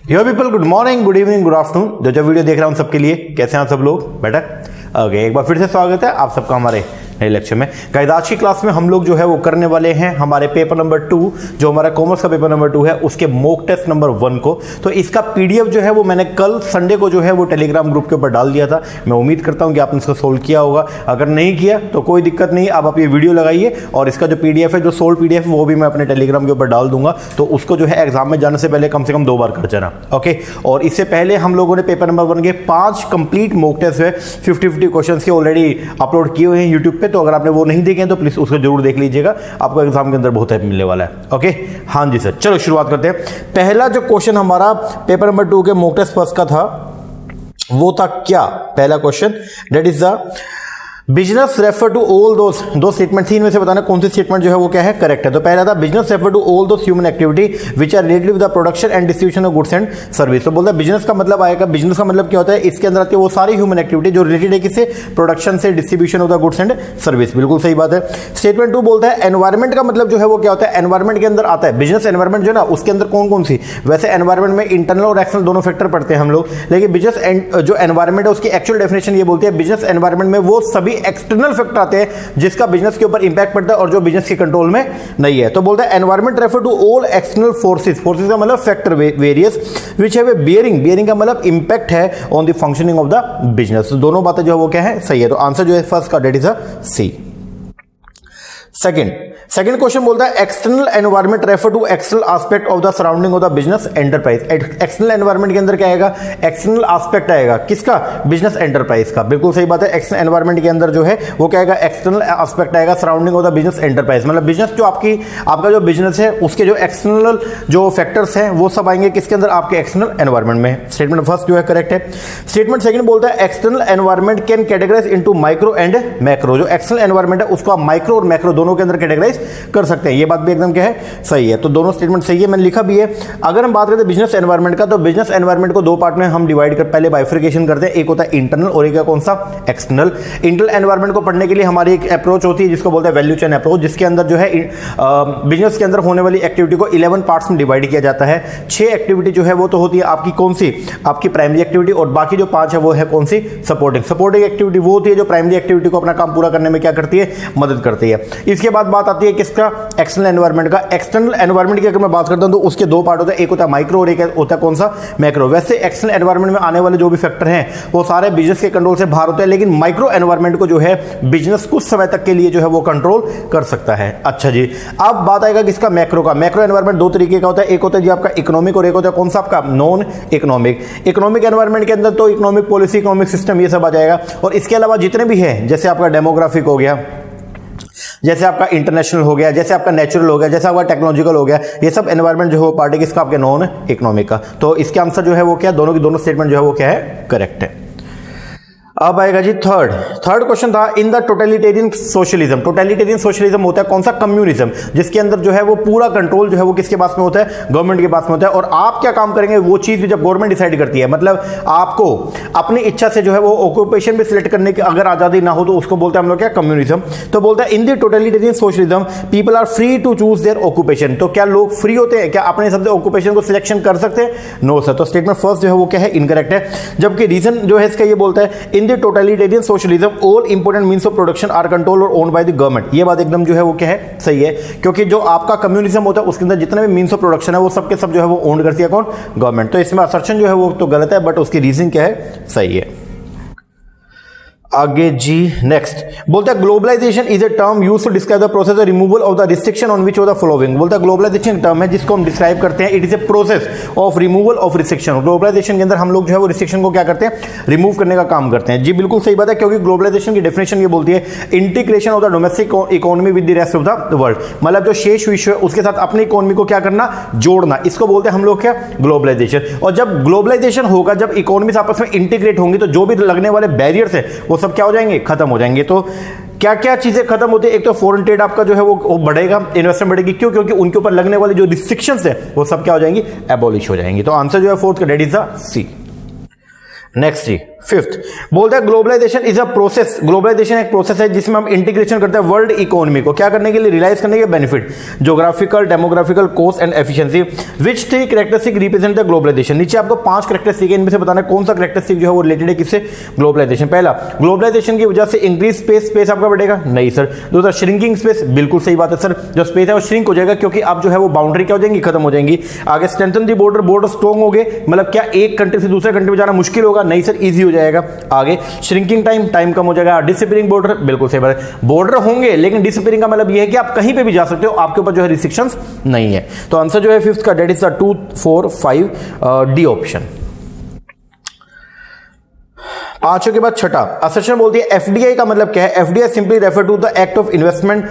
यो people, good morning, good evening, good afternoon. जो video देख रहा हूँ सबके लिए, कैसे हैं आप सब लोग? बेटर ओके, एक बार फिर से स्वागत है आप सबका हमारे नए लेक्चर में। गाइस, आज की क्लास में हम लोग जो है वो करने वाले हैं हमारे पेपर नंबर 2, जो हमारा कॉमर्स का पेपर नंबर 2 है, उसके मॉक टेस्ट नंबर 1 को। तो इसका पीडीएफ जो है वो मैंने कल संडे को जो है वो टेलीग्राम ग्रुप के ऊपर डाल दिया था। मैं उम्मीद करता हूं कि आपने इसको सोल्व किया होगा। अगर नहीं किया तो कोई दिक्कत नहीं, आप ये वीडियो लगाइए और इसका जो पीडीएफ है, जो सोल्व पीडीएफ, वो भी मैं अपने टेलीग्राम के ऊपर डाल दूंगा। तो उसको जो है एग्जाम में जाने से पहले कम से कम 2 बार कर जाना, ओके। और इससे पहले हम लोगों ने पेपर नंबर 1 के 5 कंप्लीट मॉक टेस्ट है 50-50 क्वेश्चन के ऑलरेडी अपलोड किए हुए हैं यूट्यूब पे। तो अगर आपने वो नहीं देखे तो प्लीज उसको जरूर देख लीजिएगा, आपको एग्जाम के अंदर बहुत हेल्प मिलने वाला है, ओके। हाँ जी सर, चलो शुरुआत करते हैं। पहला जो क्वेश्चन हमारा पेपर नंबर 2 के मॉक टेस्ट फर्स्ट का था, वो था क्या? पहला question, that is the business refer to all those statement थी, इनमें से बताना कौन सी स्टेटमेंट जो है वो क्या है, करेक्ट है। तो पहला था business refer to all those human activity which are related with the production and distribution of goods and service. तो बोलता है बिजनेस का मतलब आएगा, बिजनेस का मतलब क्या होता है, इसके अंदर आती है वो सारी ह्यूमन एक्टिविटी जो रिलेटेड है किससे, प्रोडक्शन से, distribution of the goods and service. बिल्कुल सही बात है। स्टेटमेंट 2 बोलता है एनवायरमेंट का मतलब जो है वो क्या होता है, एनवायरमेंट के अंदर आता है बिजनेस एनवायरमेंट जो है ना, उसके अंदर कौन कौन सी, वैसे एनवायरमेंट में इंटरनल और एक्सटर्नल दोनों फैक्टर पढ़ते हैं हम लोग, लेकिन बिजनेस जो एनवायरमेंट है उसकी एक्चुअल डेफिनेशन ये बोलती है बिजनेस एनवायरमेंट में वो सभी एक्सटर्नल फैक्टर आते हैं जिसका बिजनेस के ऊपर इंपैक्ट पड़ता है और जो बिजनेस के कंट्रोल में नहीं है। तो बोलता है environment refer to all external forces, forces का मतलब factor various which have a bearing का मतलब इंपैक्ट है on the functioning of the business. तो दोनों बातें जो है वो क्या है, सही है। तो आंसर जो है फर्स्ट का that is a C. Second question बोलता है external environment refer to external aspect of the surrounding of the business enterprise. External environment के अंदर क्या आएगा, एक्सटर्नल एस्पेक्ट आएगा किसका, बिजनेस एंटरप्राइज का। बिल्कुल सही बात है। एक्सटर्नल एनवायरनमेंट के अंदर जो है वो क्या आएगा, एक्सटर्नल एस्पेक्ट आएगा surrounding of the business enterprise. मतलब बिजनेस जो आपका जो बिजनेस है उसके जो एक्सटर्नल जो फैक्टर्स हैं वो सब आएंगे किसके अंदर, आपके एक्सटर्नल एनवायरनमेंट में। स्टेटमेंट फर्स्ट जो है करेक्ट है। स्टेटमेंट सेकंड बोलता है external environment can categorize into micro and macro. जो एक्सटर्नल एनवायरनमेंट है उसको आप माइक्रो और मैक्रो दोनों के अंदर कैटेगराइज कर सकते हैं। ये बात भी एकदम क्या है, सही है। तो दोनों स्टेटमेंट सही है, मैंने लिखा भी है। अगर हम बात करते हैं बिजनेस एनवायरनमेंट का, तो बिजनेस एनवायरनमेंट को 2 पार्ट में हम डिवाइड कर, पहले बाइफर्केशन करते हैं। एक होता है इंटरनल और एक कौन सा, एक्सटर्नल। इंटरनल एनवायरनमेंट को पढ़ने के लिए हमारी एक अप्रोच होती है जिसको बोलते हैं वैल्यू चेन अप्रोच, जिसके अंदर जो है बिजनेस के अंदर होने वाली एक्टिविटी को 11 पार्ट्स में डिवाइड किया जाता है। 6 एक्टिविटी जो है वो तो होती है आपकी कौन सी, आपकी प्राइमरी एक्टिविटी, और बाकी जो 5 है वो है कौन सी, सपोर्टिंग एक्टिविटी। वो होती है जो प्राइमरी एक्टिविटी को अपना काम पूरा करने में क्या करती है, मदद करती है। इसके बाद बात आती है किसका, एक्सटर्नल एनवायरनमेंट का। एक्सटर्नल एनवायरनमेंट की अगर मैं बात करता हूं तो उसके 2 पार्ट होते हैं, एक होता है माइक्रो और एक होता है कौन सा, मैक्रो। वैसे एक्सटर्नल एनवायरनमेंट में आने वाले जो भी फैक्टर हैं वो सारे बिजनेस के कंट्रोल से बाहर होते हैं, लेकिन माइक्रो एनवायरनमेंट को जो है बिजनेस कुछ समय तक के लिए जो है वो कंट्रोल कर सकता है। अच्छा जी, अब बात आएगा किसका, मैक्रो का। मैक्रो एनवायरनमेंट 2 तरीके का होता है, एक होता है जी आपका इकोनॉमिक और एक होता है कौन सा आपका नॉन इकोनॉमिक। इकोनॉमिक एनवायरनमेंट के अंदर तो इकोनॉमिक पॉलिसी, इकोनॉमिक सिस्टम ये सब आ जाएगा, और इसके अलावा जितने भी है, जैसे आपका डेमोग्राफिक हो गया, जैसे आपका इंटरनेशनल हो गया, जैसे आपका नेचुरल हो गया, जैसे आपका टेक्नोलॉजिकल हो गया, ये सब एनवायरनमेंट जो है वो पार्ट है किसका, आपके नॉन इकोनॉमिक का। तो इसके आंसर जो है वो क्या, दोनों की दोनों स्टेटमेंट जो है वो क्या है, करेक्ट है। अब आएगा जी थर्ड क्वेश्चन था इन the totalitarian socialism. Totalitarian socialism होता है कौन सा, कम्युनिज्म, जिसके अंदर जो है वो पूरा कंट्रोल जो है वो किसके पास में होता है, गवर्नमेंट के पास में होता है। और आप क्या काम करेंगे वो चीज भी जब गवर्नमेंट डिसाइड करती है, मतलब आपको अपनी इच्छा से जो है वो ऑक्यूपेशन भी सिलेक्ट करने की अगर आजादी ना हो तो उसको बोलते हैं हम लोग क्या, कम्युनिज्म। तो बोलता है in the totalitarian socialism people are free to choose their occupation. तो क्या लोग फ्री होते हैं, क्या अपने हिसाब से ऑक्यूपेशन को सिलेक्शन कर सकते हैं? No sir. तो स्टेटमेंट फर्स्ट जो है वो क्या है, इनकरेक्ट है। जबकि रीजन जो है इसका ये बोलता है in the totalitarian socialism all important means of production are controlled और ओन्ड बाय द गवर्नमेंट। ये बात एकदम जो है वो क्या है, सही है, क्योंकि जो आपका कम्युनिज्म होता है उसके अंदर जितने भी मींस ऑफ प्रोडक्शन है वो सब के सब जो है वो ओन करती है कौन, गवर्नमेंट। तो इसमें असर्शन जो है वो तो गलत है, बट उसकी रीजन क्या है, सही है। आगे जी नेक्स्ट बोलता है globalisation is a term used to describe the process of removal of the restriction on which of the following. बोलता है ग्लोबलाइजेशन टर्म है जिसको हम डिस्क्राइब करते हैं, it is a process of removal of restriction. Globalisation के अंदर हम लोग जो है वो रिस्ट्रिक्शन को क्या करते हैं, रिमूव करने का काम करते हैं। जी बिल्कुल सही बात है, क्योंकि ग्लोबलाइजेशन की डेफिनेशन ये बोलती है integration of the domestic economy with the rest of the world. मतलब जो शेष विश्व है उसके साथ अपनी इकोनॉमी को क्या करना, जोड़ना, इसको बोलते हैं हम लोग क्या, ग्लोबलाइजेशन। और जब ग्लोबलाइजेशन होगा, जब इकोनॉमीज आपस में इंटीग्रेट होंगी तो जो भी लगने वाले बैरियर्स है वो सब क्या हो जाएंगे, खत्म हो जाएंगे। तो क्या क्या चीजें खत्म होती है, एक तो फॉरेन ट्रेड आपका जो है वो बढ़ेगा, इन्वेस्टमेंट बढ़ेगी। क्यों? क्योंकि उनके ऊपर लगने वाली जो रिस्ट्रिक्शंस है वो सब क्या हो जाएंगी, एबॉलिश हो जाएंगी। तो आंसर जो है फोर्थ का, that is the C. Next जी फिफ्थ बोलता है globalisation is a process, globalisation एक प्रोसेस है जिसमें हम इंटीग्रेशन करते हैं वर्ल्ड इकोनॉमी को, क्या करने के लिए, रियलाइज करने के benefit, geographical, demographical, cost and efficiency. Which three characteristic represent the globalisation, नीचे आपको 5 कैरेक्टरिस्टिक है, इनमें से बताना है कौन सा कैरेक्टरिस्टिक जो है वो रिलेटेड है किससे, ग्लोबलाइजेशन। पहला, ग्लोबलाइजेशन की वजह से इंक्रीज स्पेस, स्पेस आपका बढ़ेगा, नहीं सर। दूसरा, श्रिंकिंग स्पेस, बिल्कुल सही बात है सर, जो स्पेस है वो श्रिंक हो जाएगा क्योंकि अब जो है वो बाउंड्री क्या हो जाएंगी, खत्म हो जाएंगी। आगे, स्ट्रेंथन दी बॉर्डर, बॉर्डर स्ट्रॉन्ग हो गए, मतलब क्या एक कंट्री से दूसरे कंट्री में जाना मुश्किल होगा, नहीं सर, इजी हो जाएगा। आगे, श्रिंकिंग टाइम, टाइम कम हो जाएगा। डिसअपीयरिंग बॉर्डर, बिल्कुल सही बात है, बॉर्डर होंगे लेकिन डिसअपीयरिंग का मतलब यह है कि आप कहीं पे भी जा सकते हो, आपके ऊपर जो है रिस्ट्रिक्शंस नहीं है। तो आंसर जो है फिफ्थ का, that is the 2, 4, 5, D option. पांचों के बाद छठा, असर्शन बोलती है एफडीआई का मतलब क्या है। FDI simply refer to the act of investment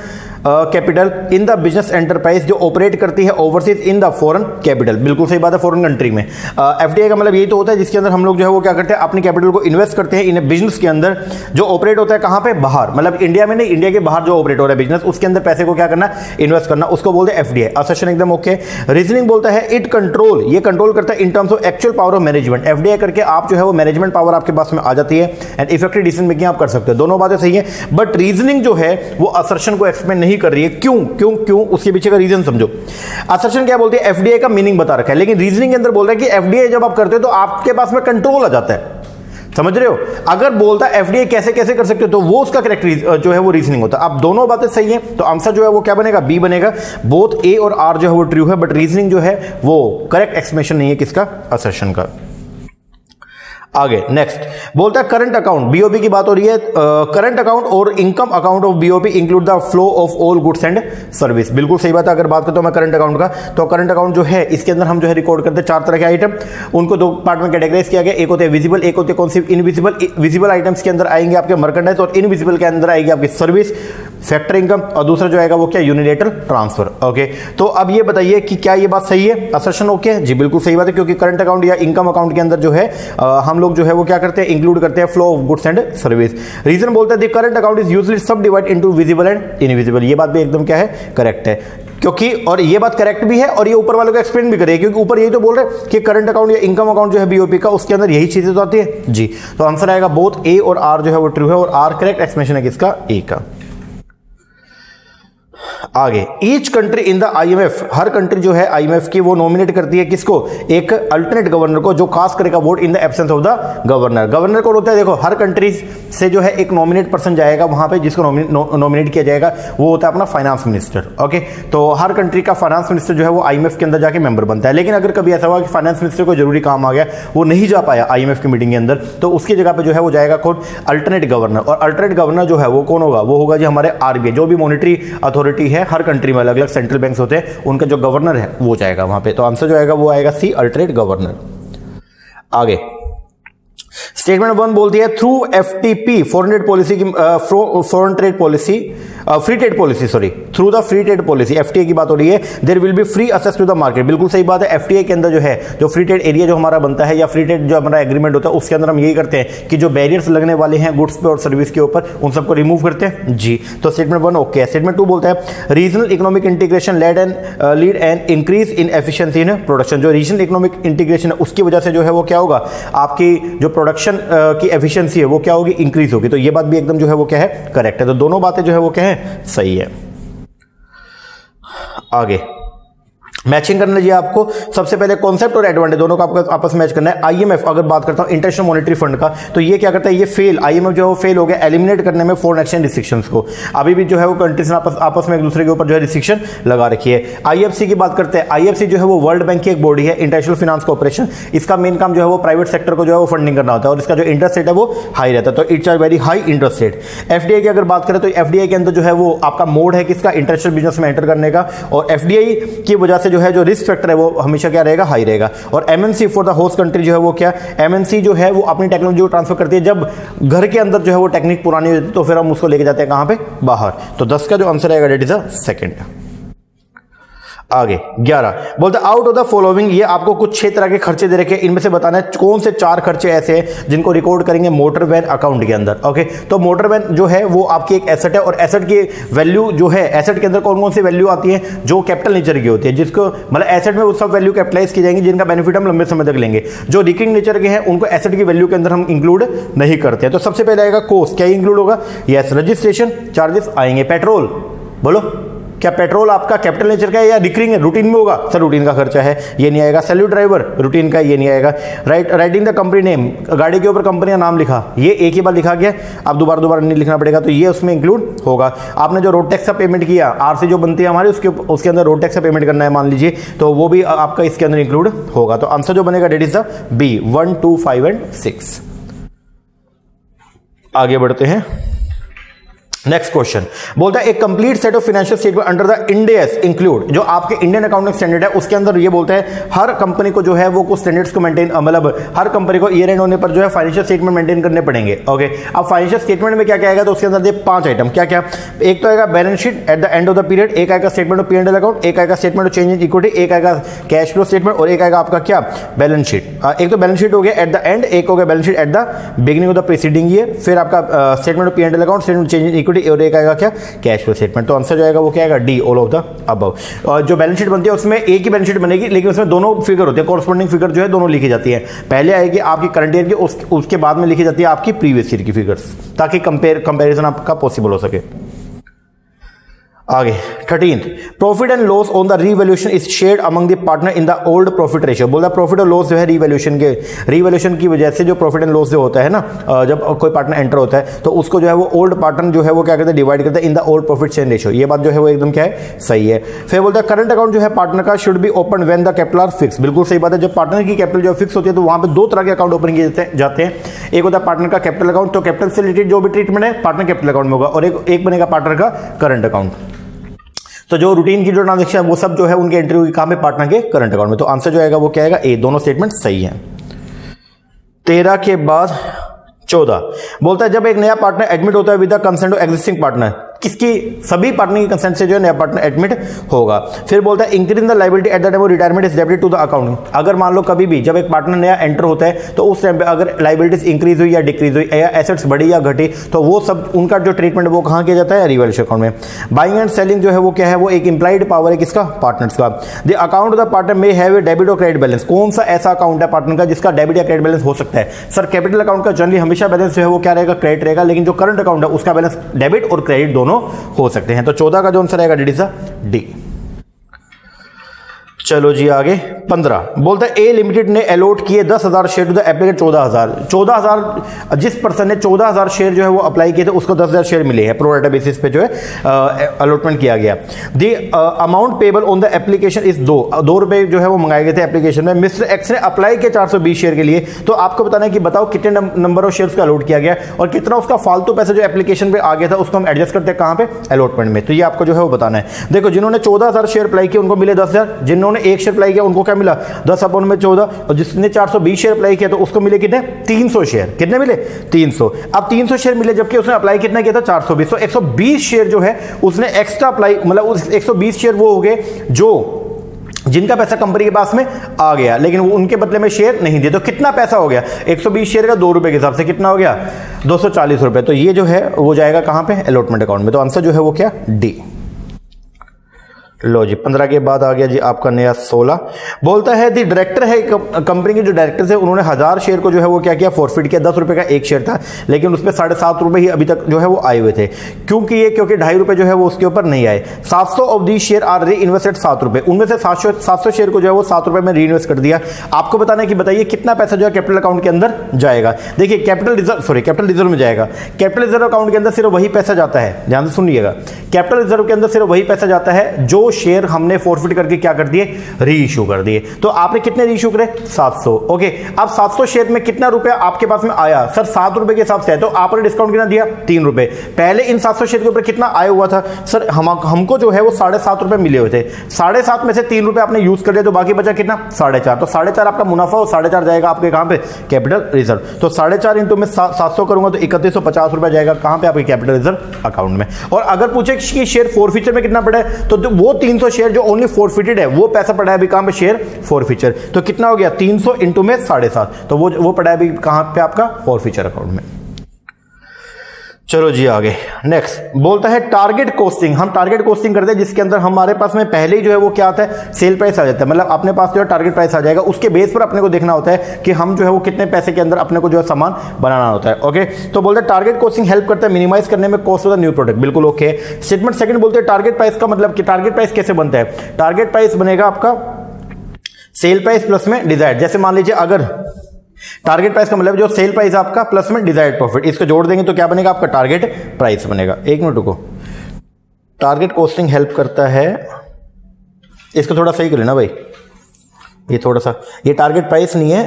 capital in the business enterprise जो ऑपरेट करती है overseas in the foreign capital, बिल्कुल सही बात है, फॉरेन कंट्री में। एफडीआई का मतलब यही तो होता है जिसके अंदर हम लोग जो है वो क्या करते हैं, अपनी कैपिटल को इन्वेस्ट करते हैं इन बिजनेस के अंदर जो ऑपरेट होता है कहां पे, बाहर, मतलब इंडिया में नहीं, इंडिया के बाहर जो ऑपरेट हो रहा है बिजनेस, उसके अंदर पैसे को क्या करना, इन्वेस्ट करना, उसको बोलते हैं एफडीआई। असर्शन एकदम ओके। रीजनिंग बोलता है इट कंट्रोल, ये कंट्रोल करता है in terms of actual power of management. FDI करके आप जो है वो मैनेजमेंट पावर आपके पास में आ जाती है एंड इफेक्टिव डिसीजन मेकिंग आप कर सकते हो। दोनों बातें सही है, बट रीजनिंग जो है वो असर्शन को एक्सप्लेन नहीं कर रही है। क्यों क्यों क्यों, उसके पीछे का रीजन समझो। असर्शन क्या बोलती है, एफडीआई का मीनिंग बता रखा है, लेकिन रीजनिंग के अंदर बोल रहा है कि एफडीआई जब आप करते हो तो आपके पास में कंट्रोल आ जाता है, समझ रहे हो। अगर बोलता है एफडीआई कैसे कैसे कर सकते हो तो वो उसका करेक्ट जो है वो रीजनिंग होता है। अब दोनों बातें सही है तो आंसर जो है वो क्या बनेगा, बी बनेगा। बोथ ए और आर जो है वो ट्रू है, बट रीजनिंग जो है वो करेक्ट एक्सप्लेनेशन नहीं है किसका, असर्शन का। आगे नेक्स्ट बोलता है करंट अकाउंट, बीओपी की बात हो रही है। करंट अकाउंट और income account of BOP include the flow of all goods and service, बिल्कुल सही बात है। अगर बात करता हूं मैं करंट अकाउंट का, तो करंट अकाउंट जो है इसके अंदर हम जो है रिकॉर्ड करते हैं 4 तरह के आइटम, उनको 2 पार्ट में कैटेगराइज किया गया। एक होते हैं विजिबल, एक होते हैं कौन सी, इनविजिबल। विजिबल आइटम्स के अंदर आएंगे आपके मर्केंडाइज और इनविजिबल के अंदर आएगी आपकी सर्विस, फैक्टर इनकम, और दूसरा जो आएगा वो क्या, यूनिलेटरल ट्रांसफर। ओके, तो अब ये बताइए कि क्या ये बात सही है, असर्शन ओके जी, बिल्कुल सही बात है, क्योंकि करंट अकाउंट या इनकम अकाउंट के अंदर जो है हम लोग जो है वो क्या करते हैं, इंक्लूड करते हैं flow of goods and service. Reason बोलता है the current account is usually sub divide into visible and invisible, ये बात भी एकदम क्या है, करेक्ट है, क्योंकि और ये बात करेक्ट भी है और ये ऊपर वालों को एक्सप्लेन भी करेगी, क्योंकि ऊपर यही तो बोल रहे हैं कि करंट अकाउंट या इनकम अकाउंट जो है बीओपी का, उसके अंदर यही चीजें तो आती है जी। तो आंसर आएगा बोथ ए और आर जो है वो ट्रू है, और आर करेक्ट एक्सप्लेनेशन है किसका, ए का। आगे, each country in the IMF, her country जो है आईएमएफ की वो नॉमिनेट करती है किसको, एक अल्टरनेट गवर्नर को जो खास करेगा vote in the absence of the governor. Governor कौन होता है, देखो हर कंट्री से जो है एक नॉमिनेट पर्सन जाएगा वहां पे, जिसको नॉमिनेट किया जाएगा वो होता है अपना फाइनेंस मिनिस्टर। ओके, तो हर कंट्री का फाइनेंस मिनिस्टर जो है वो आईएमएफ के अंदर जाके मेंबर बनता है। लेकिन अगर कभी ऐसा हुआ कि फाइनेंस मिनिस्टर को जरूरी काम आ गया, वो नहीं जा पाया आईएमएफ की मीटिंग के अंदर, तो उसकी जगह पे जो है वो जाएगा कौन, अल्टरनेट गवर्नर। और अल्टरनेट गवर्नर जो है वो कौन होगा, वो होगा जी हमारे आरबीआई, जो भी मॉनेटरी अथॉरिटी है हर कंट्री में अलग अलग सेंट्रल बैंक्स होते हैं, उनका जो गवर्नर है वो जाएगा वहां पे। तो आंसर जो आएगा वो आएगा सी, अल्टरनेट गवर्नर। आगे स्टेटमेंट 1 बोलती है through FTP foreign trade policy की, foreign trade policy, free trade policy, sorry, through the free trade policy, FTA की बात हो रही है, there will be free access to the market, बिल्कुल सही बात है। एफटीए के अंदर जो है जो फ्री ट्रेड एरिया जो हमारा बनता है या फ्री ट्रेड जो हमारा एग्रीमेंट होता है, उसके अंदर हम यही करते हैं कि जो बैरियर्स लगने वाले हैं गुड्स पे और सर्विस के ऊपर, उन सबको रिमूव करते हैं जी। तो स्टेटमेंट 1 ओके है। स्टेटमेंट 2 बोलता है regional economic integration lead and increase in efficiency in production, जो रीजनल इकोनॉमिक इंटीग्रेशन है उसकी वजह से जो है वो क्या होगा, आपकी जो प्रोडक्शन की एफिशिएंसी है वो क्या होगी, इंक्रीज होगी। तो ये बात भी एकदम जो है वो क्या है, करेक्ट है। तो दोनों बातें जो है वो क्या है, सही है। आगे मैचिंग करना चाहिए आपको। सबसे पहले कॉन्सेप्ट और एडवांटेज दोनों का आपको आपस में मैच करना है। आईएमएफ अगर बात करता हूं इंटरनेशनल मॉनेटरी फंड का, तो ये क्या करता है, ये फेल, आईएमएफ जो है वो फेल हो गया एलिमिनेट करने में फॉरेन एक्सचेंज रिस्ट्रिक्शंस को। अभी भी जो है वो कंट्रीज ने आपस में एक दूसरे के ऊपर जो है रिस्ट्रिक्शन लगा रखी है। आईएफसी की बात करते हैं, आईएफसी जो है वो वर्ल्ड बैंक की एक बॉडी है, इंटरनेशनल फाइनेंस कॉर्पोरेशन। इसका मेन काम जो है वो प्राइवेट सेक्टर को जो है वो फंडिंग करना होता है, और इसका जो इंटरेस्ट रेट है वो हाई रहता है, तो it's a very high interest rate. FDI की अगर बात करें तो एफडीआई के अंदर जो है वो आपका मोड है किसका, इंटरनेशनल बिजनेस में एंटर करने का, और एफडीआई की वजह से जो है जो रिस्क फैक्टर है वो हमेशा क्या रहेगा, हाई रहेगा। और MNC for the host country जो है वो क्या, एमएनसी जो है वो अपनी टेक्नोलॉजी को ट्रांसफर करती है। जब घर के अंदर जो है वो टेक्निक पुरानी हो जाती है तो फिर हम उसको लेके जाते हैं कहां पे, बाहर। तो 10 का जो आंसर आएगा डेट इज अ सेकंड। आगे 11 बोलते आउट ऑफ द फॉलोइंग, ये आपको कुछ 6 तरह के खर्चे दे रखे हैं, इनमें से बताना है कौन से 4 खर्चे ऐसे हैं जिनको रिकॉर्ड करेंगे मोटर वैन अकाउंट के अंदर। ओके, तो मोटर वैन जो है वो आपकी एक एसेट है, और एसेट की वैल्यू जो है, एसेट के अंदर कौन कौन सी वैल्यू आती है जो कैपिटल नेचर की होती है, जिसको मतलब एसेट में वो सब वैल्यू कैपिटलाइज की जाएंगी जिनका बेनिफिट हम लंबे समय तक लेंगे। जो रिकरिंग नेचर के हैं उनको एसेट की वैल्यू के अंदर हम इंक्लूड नहीं करते हैं। तो सबसे पहले आएगा कॉस्ट, क्या इंक्लूड होगा? यस, रजिस्ट्रेशन चार्जेस आएंगे। पेट्रोल, बोलो क्या पेट्रोल आपका कैपिटल नेचर का है या रिकरिंग है, रूटीन में होगा? सर रूटीन का खर्चा है, ये नहीं आएगा। सैल्यूट ड्राइवर रूटीन का, ये नहीं आएगा। राइटिंग द कंपनी नेम, गाड़ी के ऊपर कंपनी का नाम लिखा, ये एक ही बार लिखा गया, अब दोबारा नहीं लिखना पड़ेगा, तो ये उसमें इंक्लूड होगा। आपने जो रोड टैक्स का पेमेंट किया, आरसी जो बनती है हमारी, उसके अंदर रोड टैक्स का पेमेंट करना है मान लीजिए, तो वो भी आपका इसके अंदर इंक्लूड होगा। तो आंसर जो बनेगा that is the B, 1, 2, 5 and 6। आगे बढ़ते हैं। नेक्स्ट क्वेश्चन बोलता है एक complete set of financial statement under the Ind AS include, जो आपके इंडियन अकाउंटिंग स्टैंडर्ड है उसके अंदर ये बोलता है हर कंपनी को जो है वो कुछ स्टैंडर्ड्स को मेंटेन, मतलब हर कंपनी को ईयर एंड होने पर जो है फाइनेंशियल स्टेटमेंट मेंटेन करने पड़ेंगे। ओके, अब फाइनेंशियल स्टेटमेंट में क्या क्या आएगा, तो उसके अंदर दे 5 आइटम, क्या क्या? एक तो आएगा balance sheet at the end of the period, एक आएगा स्टेटमेंट ऑफ P&L अकाउंट, एक आएगा statement of change in equity, एक आएगा कैश फ्लो स्टेटमेंट, और एक आएगा आपका क्या? Balance sheet. एक तो बैलेंस शीट हो गया एट द एंड, एक हो गया balance sheet at the beginning of the preceding year, फिर आपका statement of P&L account, statement change in equity, और एक आएगा क्या? Cash flow statement. तो आंसर जो आएगा वो क्या आएगा? D, all of the above. और जो बैलेंस शीट बनती है उसमें एक ही बैलेंस शीट बनेगी, लेकिन उसमें दोनों फिगर होते हैं, कॉरस्पॉन्डिंग फिगर जो है दोनों लिखी जाती है। पहले आएगी आपकी करंट ईयर की, उसके बाद में लिखी जाती है आपकी प्रीवियस ईयर की फिगर्स, ताकि कंपैरिजन आपका पॉसिबल हो सके। आगे 13th profit and loss on the revaluation is shared among the partner in the old profit ratio. बोला प्रॉफिट और लॉस जो है रीवैल्यूएशन की वजह से जो प्रॉफिट एंड लॉस जो होता है ना, जब कोई पार्टनर एंटर होता है तो उसको जो है वो ओल्ड पार्टनर जो है वो क्या करता है? डिवाइड करता है in the old profit share ratio. ये बात जो है वो एकदम क्या है? सही है। फिर बोलता है करंट अकाउंट जो है पार्टनर का should be open when the capital R fix. बिल्कुल सही बात है, जब पार्टनर की कैपिटल जो फिक्स होती है तो वहां पे 2 तरह के अकाउंट ओपन किए जाते हैं। एक होता है पार्टनर का कैपिटल अकाउंट, तो कैपिटल से रिलेटेड जो भी ट्रीटमेंट है पार्टनर कैपिटल अकाउंट में होगा, और एक बनेगा पार्टनर का करंट अकाउंट। तो जो रूटीन की जो ट्रांजेक्शन है वो सब जो है उनके एंट्री होगी कहां पे? पार्टनर के करंट अकाउंट में। तो आंसर जो आएगा वो क्या आएगा? ए, दोनों स्टेटमेंट सही है। 13 के बाद 14 बोलता है जब एक नया पार्टनर एडमिट होता है with the consent of existing partner, किसकी? सभी पार्टनर की कंसेंट से जो है नया पार्टनर एडमिट होगा। फिर बोलता है increase the liability at the time of retirement is debited to the account. अगर मान लो कभी भी जब एक पार्टनर नया एंटर होता है तो उस टाइम पे अगर लायबिलिटीज इंक्रीज हुई या डिक्रीज हुई या एसेट्स बढ़ी या घटी, तो वो सब उनका जो ट्रीटमेंट वो कहां किया जाता है? रिवैल्यूएशन अकाउंट में। बाइंग एंड सेलिंग जो है वो क्या है? वो एक इंप्लाइड पावर है किसका? पार्टनर्स का। The account of the partner में हैव ए डेबिट और क्रेडिट बैलेंस। कौन सा ऐसा अकाउंट है पार्टनर का जिसका डेबिट या क्रेडिट बैलेंस हो सकता है? सर कैपिटल अकाउंट का जनरली हमेशा बैलेंस जो है वो क्या रहेगा? क्रेडिट रहेगा, लेकिन जो करंट अकाउंट है उसका बैलेंस डेबिट और क्रेडिट दोनों हो सकते हैं। तो 14 का जो आंसर आएगा डी, डी। चलो जी आगे 15 बोलता है ए लिमिटेड ने अलॉट किए 10,000 शेयर टू द एप्लीकेंट 14,000 जिस पर्सन ने 14,000 शेयर जो है वो अप्लाई किए थे उसको 10,000 शेयर मिले हैं, प्रो राटा बेसिस पे जो है अलॉटमेंट किया गया। The amount payable on the application is 2 रुपए जो है वो मंगाए गए थे एप्लीकेशन में। मिस्टर एक्स ने अप्लाई किया 420 शेयर के लिए, तो आपको बताना है कि बताओ कितने नंबर ऑफ शेयर्स का अलॉट किया गया और कितना उसका फालतू पैसा जो एप्लीकेशन पे आ गया था उसको हम एडजस्ट करते हैं कहां पे? अलॉटमेंट में। तो ये आपको जो है वो बताना है। देखो जिन्होंने 14,000 शेयर अप्लाई किए उनको मिले 10,000, जिन्होंने 1 शेयर अप्लाई किया उनको क्या मिला? 10 अपॉन में 14, और जिसने 420 शेयर अप्लाई किया तो उसको मिले कितने? 300 शेयर। कितने मिले? 300। अब 300 शेयर मिले जबकि उसने अप्लाई कितना किया था? 420। तो 120 शेयर जो है उसने एक्स्ट्रा अप्लाई, मतलब उस 120 शेयर वो हो गए जो जिनका पैसा कंपनी के पास में आ गया, लेकिन वो उनके बदले में शेयर नहीं दिए। तो कितना पैसा हो गया? 120 शेयर का 2 रुपए के हिसाब से कितना हो गया? 240 रुपए। तो ये जो है वो जाएगा कहां पे? अलॉटमेंट अकाउंट में। तो आंसर जो है वो क्या? डी। लो जी 15 के बाद आ गया जी आपका नया 16 बोलता है दी डायरेक्टर है कंपनी के जो डायरेक्टर थे उन्होंने 1000 शेयर को जो है वो क्या किया? फॉरफिट किया। 10 रुपए का एक शेयर था, लेकिन उसमें 7.5 रुपए ही अभी तक जो है वो आए हुए थे। क्योंकि 2.5 रुपए जो है वो उसके ऊपर नहीं आए। 700 ऑफ दी शेयर आर री इन्वेस्टेड 7 रुपए, उनमें से 700 शेयर को जो है वो 7 रुपए में री इन्वेस्ट कर दिया। आपको बताना है कि बताइए कितना पैसा जो है कैपिटल अकाउंट के अंदर जाएगा। देखिए कैपिटल रिजर्व में जाएगा। कैपिटल रिजर्व अकाउंट के अंदर सिर्फ वही पैसा जाता है, ध्यान से सुनिएगा, कैपिटल रिजर्व के अंदर सिर्फ वही पैसा जाता है जो शेयर हमने फॉरफिट करके क्या कर दिए? री इशू कर दिए। तो आपने कितने री इशू करे? 700। ओके, अब 700 शेयर में कितना रुपया आपके पास में आया? सर 7 रुपए के हिसाब से है, तो आपने डिस्काउंट कितना दिया? 3 रुपए। पहले इन 700 शेयर के ऊपर कितना आया हुआ था? सर हमको जो है वो 7.5 रुपए मिले हुए थे। 7.5 में से 3 रुपए आपने यूज कर लिया, तो बाकी बचा कितना? 4.5। तो 4.5 आपका मुनाफा और 4.5 जाएगा आपके कहां पे? Capital reserve. तो 4.5 इंटू में 700 करूंगा तो 3150 रुपए जाएगा कहां पे? आपके कैपिटल रिजर्व अकाउंट में। और अगर पूछे कि शेयर फॉरफिचर में कितना पड़ा है तो वो 300 शेयर जो ओनली फॉरफिटेड है वो पैसा पड़ा है अभी कहां पे, शेयर फॉरफीचर। तो कितना हो गया 300 इंटू में 7.5, तो वो पड़ा है अभी कहां पे आपका, फॉरफीचर अकाउंट में। चलो जी आगे नेक्स्ट बोलता है टारगेट कॉस्टिंग। हम टारगेट कॉस्टिंग करते हैं जिसके अंदर हमारे पास में पहले ही जो है वो क्या आता है, सेल प्राइस आ जाता है, मतलब अपने पास जो है टारगेट प्राइस आ जाएगा, उसके बेस पर अपने को देखना होता है कि हम जो है वो कितने पैसे के अंदर अपने को जो है सामान बनाना होता है। ओके, तो बोलते हैं टारगेट कॉस्टिंग हेल्प करता है मिनिमाइज करने में cost of the new product, बिल्कुल ओके। स्टेटमेंट सेकंड बोलते हैं टारगेट प्राइस का मतलब कि टारगेट प्राइस कैसे बनता है, टारगेट प्राइस बनेगा आपका सेल प्राइस प्लस में डिजायर्ड। जैसे मान लीजिए अगर टारगेट प्राइस का मतलब जो सेल प्राइस आपका प्लस में डिजायर्ड प्रॉफिट, इसको जोड़ देंगे तो क्या बनेगा आपका टारगेट प्राइस बनेगा। एक मिनट रुको, टारगेट कॉस्टिंग हेल्प करता है, इसको थोड़ा सही कर लेना भाई, ये थोड़ा सा, ये टारगेट प्राइस नहीं है,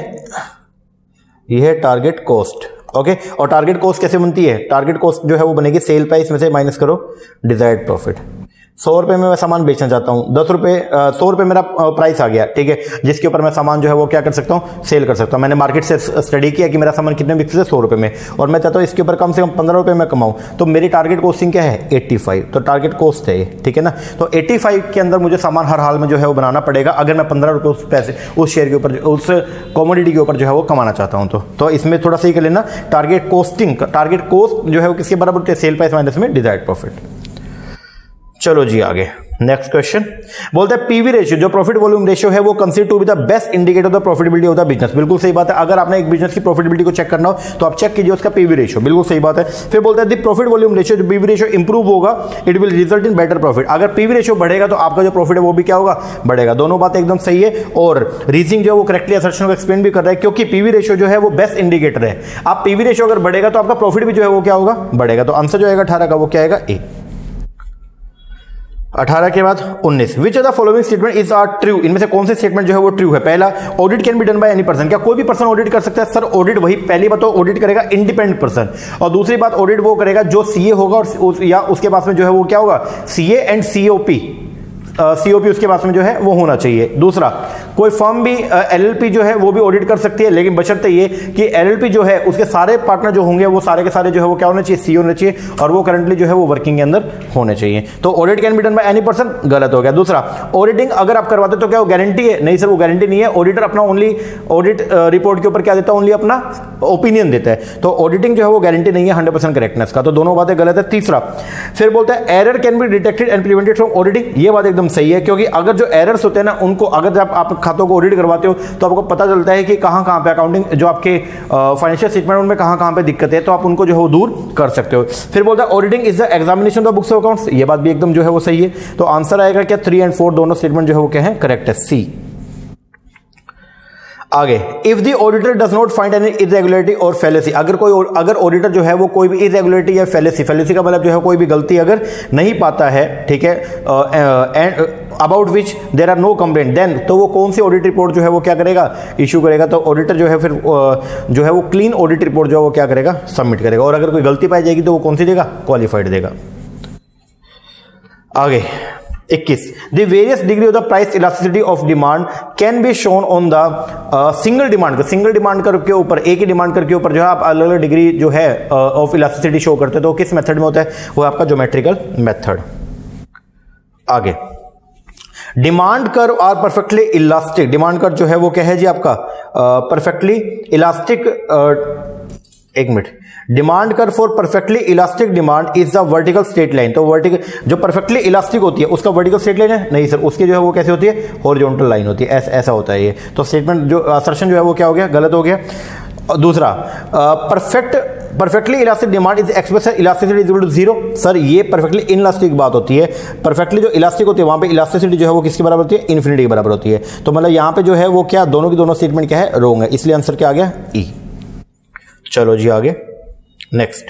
ये है टारगेट कॉस्ट। ओके, और टारगेट कॉस्ट कैसे बनती है, टारगेट कॉस्ट जो है वो बनेगी सेल प्राइस में से माइनस करो डिजायर्ड प्रॉफिट। 100 रुपए में मैं सामान बेचना चाहता हूं, 10 रुपए 100 रुपए मेरा प्राइस आ गया, ठीक है, जिसके ऊपर मैं सामान जो है वो क्या कर सकता हूं, सेल कर सकता हूं। मैंने मार्केट से स्टडी किया कि मेरा सामान कितने बिकते थे 100 रुपए में, और मैं चाहता हूं इसके ऊपर कम से कम 15 रुपए में कमाऊं, तो मेरी टारगेट कॉस्टिंग क्या है 85, तो टारगेट कॉस्ट है ये, ठीक है ना। तो 85 के अंदर मुझे सामान हर हाल में जो है वो बनाना पड़ेगा अगर मैं 15 रुपए उस पैसे उस शेयर के ऊपर उस कमोडिटी के ऊपर जो है वो कमाना चाहता हूं। तो इसमें थोड़ा सही कर लेना, टारगेट कॉस्टिंग, टारगेट कॉस्ट जो है वो किसके बराबर होती है, सेल प्राइस माइनस में डिजायर्ड प्रॉफिट। चलो जी आगे नेक्स्ट क्वेश्चन बोलते हैं पीवी रेशियो, जो प्रॉफिट वॉल्यूम रेशियो है वो consider to be the best indicator of the profitability of the business. बिल्कुल सही बात है, अगर आपने एक बिजनेस की प्रॉफिटेबिलिटी को चेक करना हो तो आप चेक कीजिए उसका पीवी रेशियो, बिल्कुल सही बात है। फिर बोलते हैं द प्रॉफिट वॉल्यूम रेशियो, जो पीवी रेशियो इंप्रूव होगा it will result in better profit. अगर पीवी रेशियो बढ़ेगा तो आपका जो प्रॉफिट है वो भी क्या होगा, बढ़ेगा। दोनों बातें एकदम सही है, और रीजनिंग जो है वो करेक्टली असर्शन को एक्सप्लेन भी कर रहा है, क्योंकि पीवी रेशियो जो है वो बेस्ट इंडिकेटर है। आप पीवी रेशियो अगर बढ़ेगा तो आपका प्रॉफिट भी जो है वो क्या होगा, बढ़ेगा। तो आंसर जो आएगा 18 का वो क्या आएगा, ए। 18 के बाद 19, which of the following statement is are true, इनमें से कौन से स्टेटमेंट जो है वो ट्रू है। पहला, audit can be done by any person, क्या कोई भी पर्सन ऑडिट कर सकता है, सर ऑडिट वही, पहली बात तो ऑडिट करेगा इंडिपेंडेंट पर्सन, और दूसरी बात ऑडिट वो करेगा जो सीए होगा और या उसके पास में जो है वो क्या होगा, सीए एंड सीओपी, सीओपी उसके पास में जो है वो होना चाहिए। दूसरा, कोई फर्म भी एलएलपी जो है वो भी ऑडिट कर सकती है, लेकिन बशर्ते ये कि एलएलपी जो है उसके सारे पार्टनर जो होंगे वो सारे के सारे जो है वो क्या होने चाहिए, सी होने चाहिए, और वो करंटली जो है वो वर्किंग के अंदर होने चाहिए। तो audit can be done by any person, गलत हो गया। दूसरा, ऑडिटिंग अगर आप करवाते तो क्या वो गारंटी है, नहीं सर वो गारंटी नहीं है। ऑडिटर अपना ओनली ऑडिट रिपोर्ट के ऊपर क्या देता है, ओनली अपना ओपिनियन देता है, तो ऑडिटिंग जो है वो गारंटी नहीं है 100% करेक्टनेस का, तो दोनों बातें गलत है। तीसरा, फिर बोलता है error can be detected and prevented from auditing, ये बात एकदम सही है, क्योंकि अगर जो एरर्स होते हैं ना उनको, अगर जब आप खातों को ऑडिट करवाते हो तो आपको पता चलता है कि कहां पे अकाउंटिंग जो आपके फाइनेंशियल स्टेटमेंट उनमें कहां पे दिक्कत है, तो आप उनको जो है वो दूर कर सकते हो। फिर बोलता है auditing is the examination of books of accounts, ये बात भी एकदम जो है वो सही है, तो आंसर आएगा क्या 3 और 4 दोनों स्टेटमेंट जो है वो क्या है, करेक्ट है, सी। आगे, if the auditor does not find any irregularity और फेलेसी, अगर ऑडिटर जो है वो कोई भी इरेगुलरिटी या फेलेसी का मतलब जो है कोई भी गलती अगर नहीं पाता है, ठीक है, and about which there are no complaint, then तो वो कौन सी ऑडिट रिपोर्ट जो है वो क्या करेगा, इशू करेगा। तो ऑडिटर जो है फिर जो है वो क्लीन ऑडिट रिपोर्ट जो है वो क्या करेगा, सबमिट करेगा, और अगर कोई गलती पाई जाएगी तो वो कौन सी देगा, क्वालिफाइड देगा। आगे 21, the various degree of the price elasticity of demand can be shown on the single demand कर के ऊपर, एक ही डिमांड कर के ऊपर जो है आप अलग अलग डिग्री जो है ऑफ इलास्टिसिटी शो करते हैं, तो किस मेथड में होता है, वो आपका ज्योमेट्रिकल मेथड। आगे, demand curve are perfectly elastic, demand curve जो है वो क्या है जी आपका परफेक्टली इलास्टिक, एक minute, demand curve for perfectly elastic demand is the vertical straight line, तो वर्टिकल जो परफेक्टली इलास्टिक होती है उसका वर्टिकल स्ट्रेट लाइन है, नहीं सर उसकी जो है वो कैसे होती है, हॉरिजॉन्टल लाइन होती है, ऐसा होता है ये, तो स्टेटमेंट जो असर्शन जो है वो क्या हो गया, गलत हो गया। दूसरा, perfectly elastic demand is express elasticity is equal to 0, sir ये परफेक्टली इनइलास्टिक बात होती है, परफेक्टली जो इलास्टिक होती है वहां पे इलास्टिसिटी जो है वो किसके बराबर होती है, इन्फिनिटी के बराबर होती है, तो मतलब यहां पे जो है वो क्या दोनों की दोनों स्टेटमेंट क्या है, रॉन्ग है, इसलिए आंसर क्या आ गया, ई। चलो जी आगे नेक्स्ट,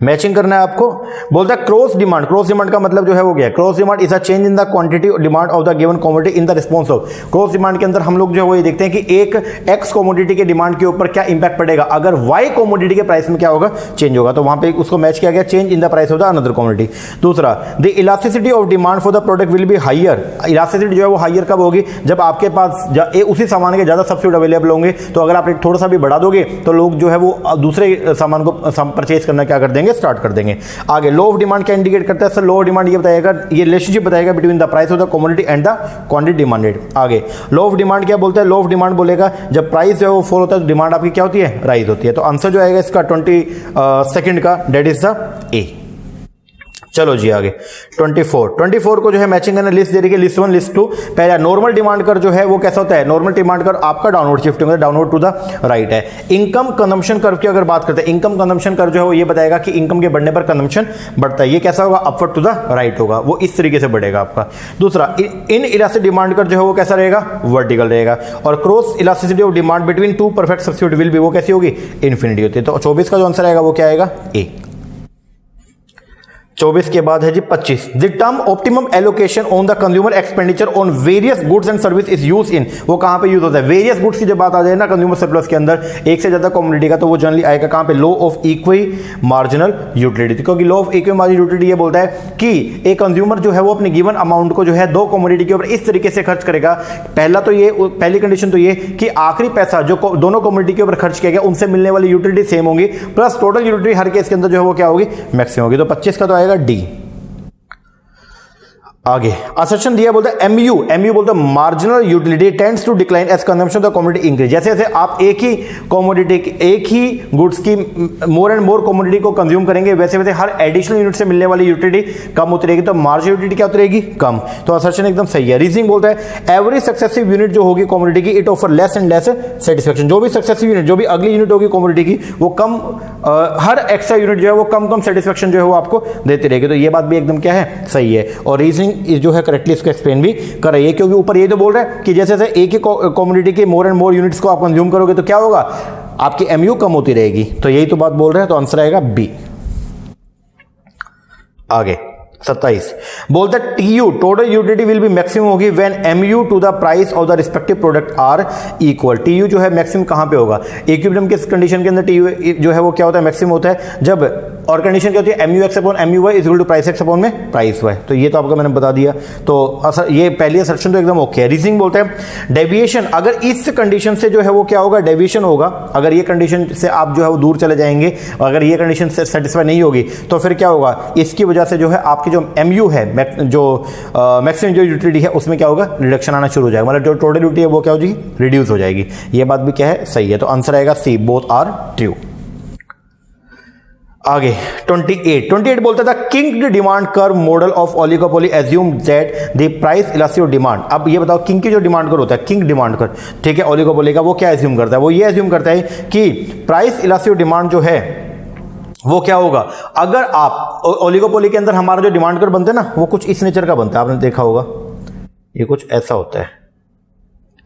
मैचिंग करना है आपको। बोलता है क्रॉस डिमांड का मतलब जो है वो क्या है, cross demand is a change in the quantity demand of the given commodity in the response of. Cross demand के अंदर हम लोग जो है वो ये देखते हैं कि एक एक्स कमोडिटी के डिमांड के ऊपर क्या इंपैक्ट पड़ेगा अगर वाई कमोडिटी के प्राइस में क्या होगा, चेंज होगा, तो वहां पे उसको मैच किया गया, change in the price of the another commodity. दूसरा, the elasticity of demand for the product will be higher, elasticity जो है वो हायर कब होगी, जब आपके पास उसी सामान के ज्यादा सब्सिट्यूट अवेलेबल होंगे, तो अगर आप थोड़ा सा भी बढ़ा दोगे तो लोग जो है वो दूसरे सामान को परचेज करना क्या कर देंगे, स्टार्ट कर देंगे। आगे लो ऑफ डिमांड क्या इंडिकेट करता है सर? लो ऑफ डिमांड ये बताएगा, ये रिलेशनशिप बताएगा between the price of the commodity and the quantity demanded. आगे लो ऑफ डिमांड क्या बोलता है? लो ऑफ डिमांड बोलेगा जब प्राइस जो है वो फॉल होता है तो डिमांड आपकी क्या होती है? राइज होती है। तो आंसर जो आएगा इसका 22 का डेट इज द ए। चलो जी आगे 24 को जो है मैचिंग करना, लिस्ट दे रही है, लिस्ट 1 लिस्ट 2। पहला नॉर्मल डिमांड कर जो है वो कैसा होता है? नॉर्मल डिमांड कर आपका डाउनवर्ड शिफ्टिंग होता है, डाउनवर्ड टू द राइट है। इनकम कंजम्पशन कर्व की अगर बात करते हैं, इनकम कंजम्पशन कर्व जो है वो ये बताएगा कि इनकम के बढ़ने पर कंजम्पशन बढ़ता है। ये कैसा होगा? अपवर्ड टू द राइट होगा, वो इस तरीके से बढ़ेगा आपका। दूसरा इन इलास्टिक डिमांड कर जो है वो कैसा रहेगा? वर्टिकल रहेगा। और cross elasticity of demand between two perfect substitute will be, वो कैसी होगी? इन्फिनिटी होती है। तो 24 का जो आंसर आएगा वो क्या आएगा? ए। 24 के बाद है जी 25। The term optimum allocation on the consumer expenditure on various goods and service is use in, वो कहां पे यूज होता है? वेरियस गुड्स की जब बात आ जाए ना कंज्यूमर सरप्लस के अंदर, एक से ज्यादा कमोडिटी का, तो वो जनरली आएगा कहां पे? Law of equi marginal utility. क्योंकि law of equi marginal utility ये बोलता है कि एक कंज्यूमर जो है वो अपने गिवन अमाउंट को जो है दो कमोडिटी के ऊपर इस तरीके से खर्च करेगा। पहली कंडीशन तो ये कि आखिरी पैसा जो दोनों कमोडिटी के ऊपर खर्च किया गया उनसे मिलने वाली यूटिलिटी सेम होंगी, प्लस टोटल यूटिलिटी हर केस के अंदर जो है वो क्या होगी? मैक्सिमम होगी। तो 25 का तो आएगा डी। आगे असर्शन दिया, बोलता है एमयू बोलता है marginal utility tends to decline as consumption of the commodity increase. जैसे जैसे आप एक ही गुड्स की मोर एंड मोर कमोडिटी को कंज्यूम करेंगे, वैसे वैसे हर एडिशनल यूनिट से मिलने वाली यूटिलिटी कम उतरेगी, तो मार्जिनल यूटिलिटी क्या उतरेगी? कम। तो असर्शन एकदम सही है। रीजनिंग बोलता है एवरी सक्सेसिव यूनिट जो होगी कमोडिटी की, it offer less and less satisfaction. जो भी सक्सेसिव यूनिट, जो भी अगली यूनिट होगी कमोडिटी की, वो कम हर एक्स्ट्रा यूनिट जो है वो कम सेटिस्फेक्शन जो है वो आपको देती रहेगी। तो ये बात भी एकदम क्या है? सही है। और रीजनिंग जो है करेक्टली इसको एक्सप्लेन भी कर रही है, क्योंकि ऊपर ये तो बोल रहा है कि जैसे जैसे एक ही कमोडिटी के मोर एंड मोर यूनिट्स को आप कंज्यूम करोगे तो क्या होगा? आपकी एमयू कम होती रहेगी। तो यही तो बात बोल रहे हैं। तो आंसर आएगा बी। आगे 27 बोलता है TU total utility will be maximum होगी when MU to the price of the respective product are equal. TU जो है मैक्सिमम कहां पे होगा? इक्विलिब्रियम के कंडीशन के अंदर टीयू जो है वो क्या होता है? मैक्सिमम होता है जब, और कंडीशन क्या होती है? MU X upon MU Y is equal to price X upon में प्राइस वाई। तो ये तो आपको मैंने बता दिया। तो ये पहली असर्शन तो एकदम ओके है। रीजनिंग बोलते हैं डेविएशन, अगर इस कंडीशन से जो है वो क्या होगा? डेविएशन होगा। अगर ये कंडीशन से आप जो है वो दूर चले जाएंगे, अगर ये कंडीशन से सेटिस्फाई नहीं होगी तो फिर क्या होगा? इसकी वजह से जो है आपकी जो एमयू है, जो मैक्सिमम जो यूटिलिटी है, उसमें क्या होगा? रिडक्शन आना शुरू हो जाएगा। मतलब जो टोटल यूटिलिटी है वो क्या हो जाएगी? रिड्यूस हो जाएगी। ये बात भी क्या है? सही है। तो आंसर आएगा सी, बोथ आर ट्रू। आगे 28 बोलता था king demand curve model of oligopoly assume that the price elasticity of demand. अब ये बताओ किंग की जो डिमांड कर्व होता है, किंग डिमांड कर्व, ठीक है, ओलिगोपोली का, वो क्या एज्यूम करता है? वो ये एज्यूम करता है कि प्राइस इलास्टिसिटी ऑफ डिमांड जो है वो क्या होगा? अगर आप ओलिगोपोली के अंदर हमारा जो डिमांड कर्व बनता है ना, वो कुछ इस नेचर का बनता है, आपने देखा होगा, ये कुछ ऐसा होता है,